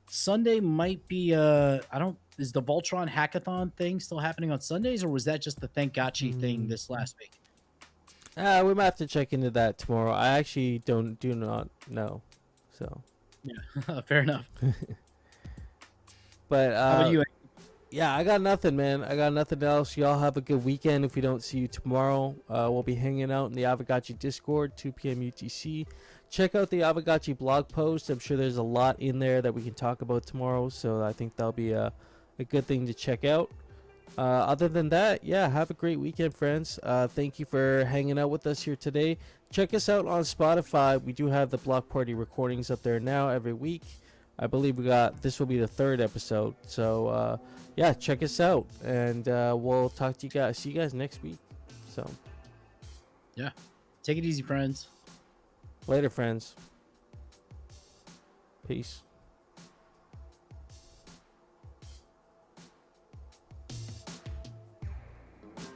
Speaker 2: Sunday might be, is the Voltron Hackathon thing still happening on Sundays, or was that just the Thank Gachi thing this last week?
Speaker 1: We might have to check into that tomorrow. I actually do not know. So
Speaker 2: yeah, fair enough.
Speaker 1: But
Speaker 2: how about you?
Speaker 1: Yeah, I got nothing, man. I got nothing else. Y'all have a good weekend. If we don't see you tomorrow, we'll be hanging out in the Avagachi Discord, 2 p.m. UTC. Check out the Avagachi blog post. I'm sure there's a lot in there that we can talk about tomorrow, so I think that'll be a good thing to check out. Other than that, yeah, have a great weekend, friends. Thank you for hanging out with us here today. Check us out on Spotify. We do have the Block Party recordings up there now every week. I believe this will be the 3rd episode. So, yeah, check us out. And we'll talk to you guys. See you guys next week. So,
Speaker 2: Yeah. Take it easy, friends.
Speaker 1: later, friends. Peace.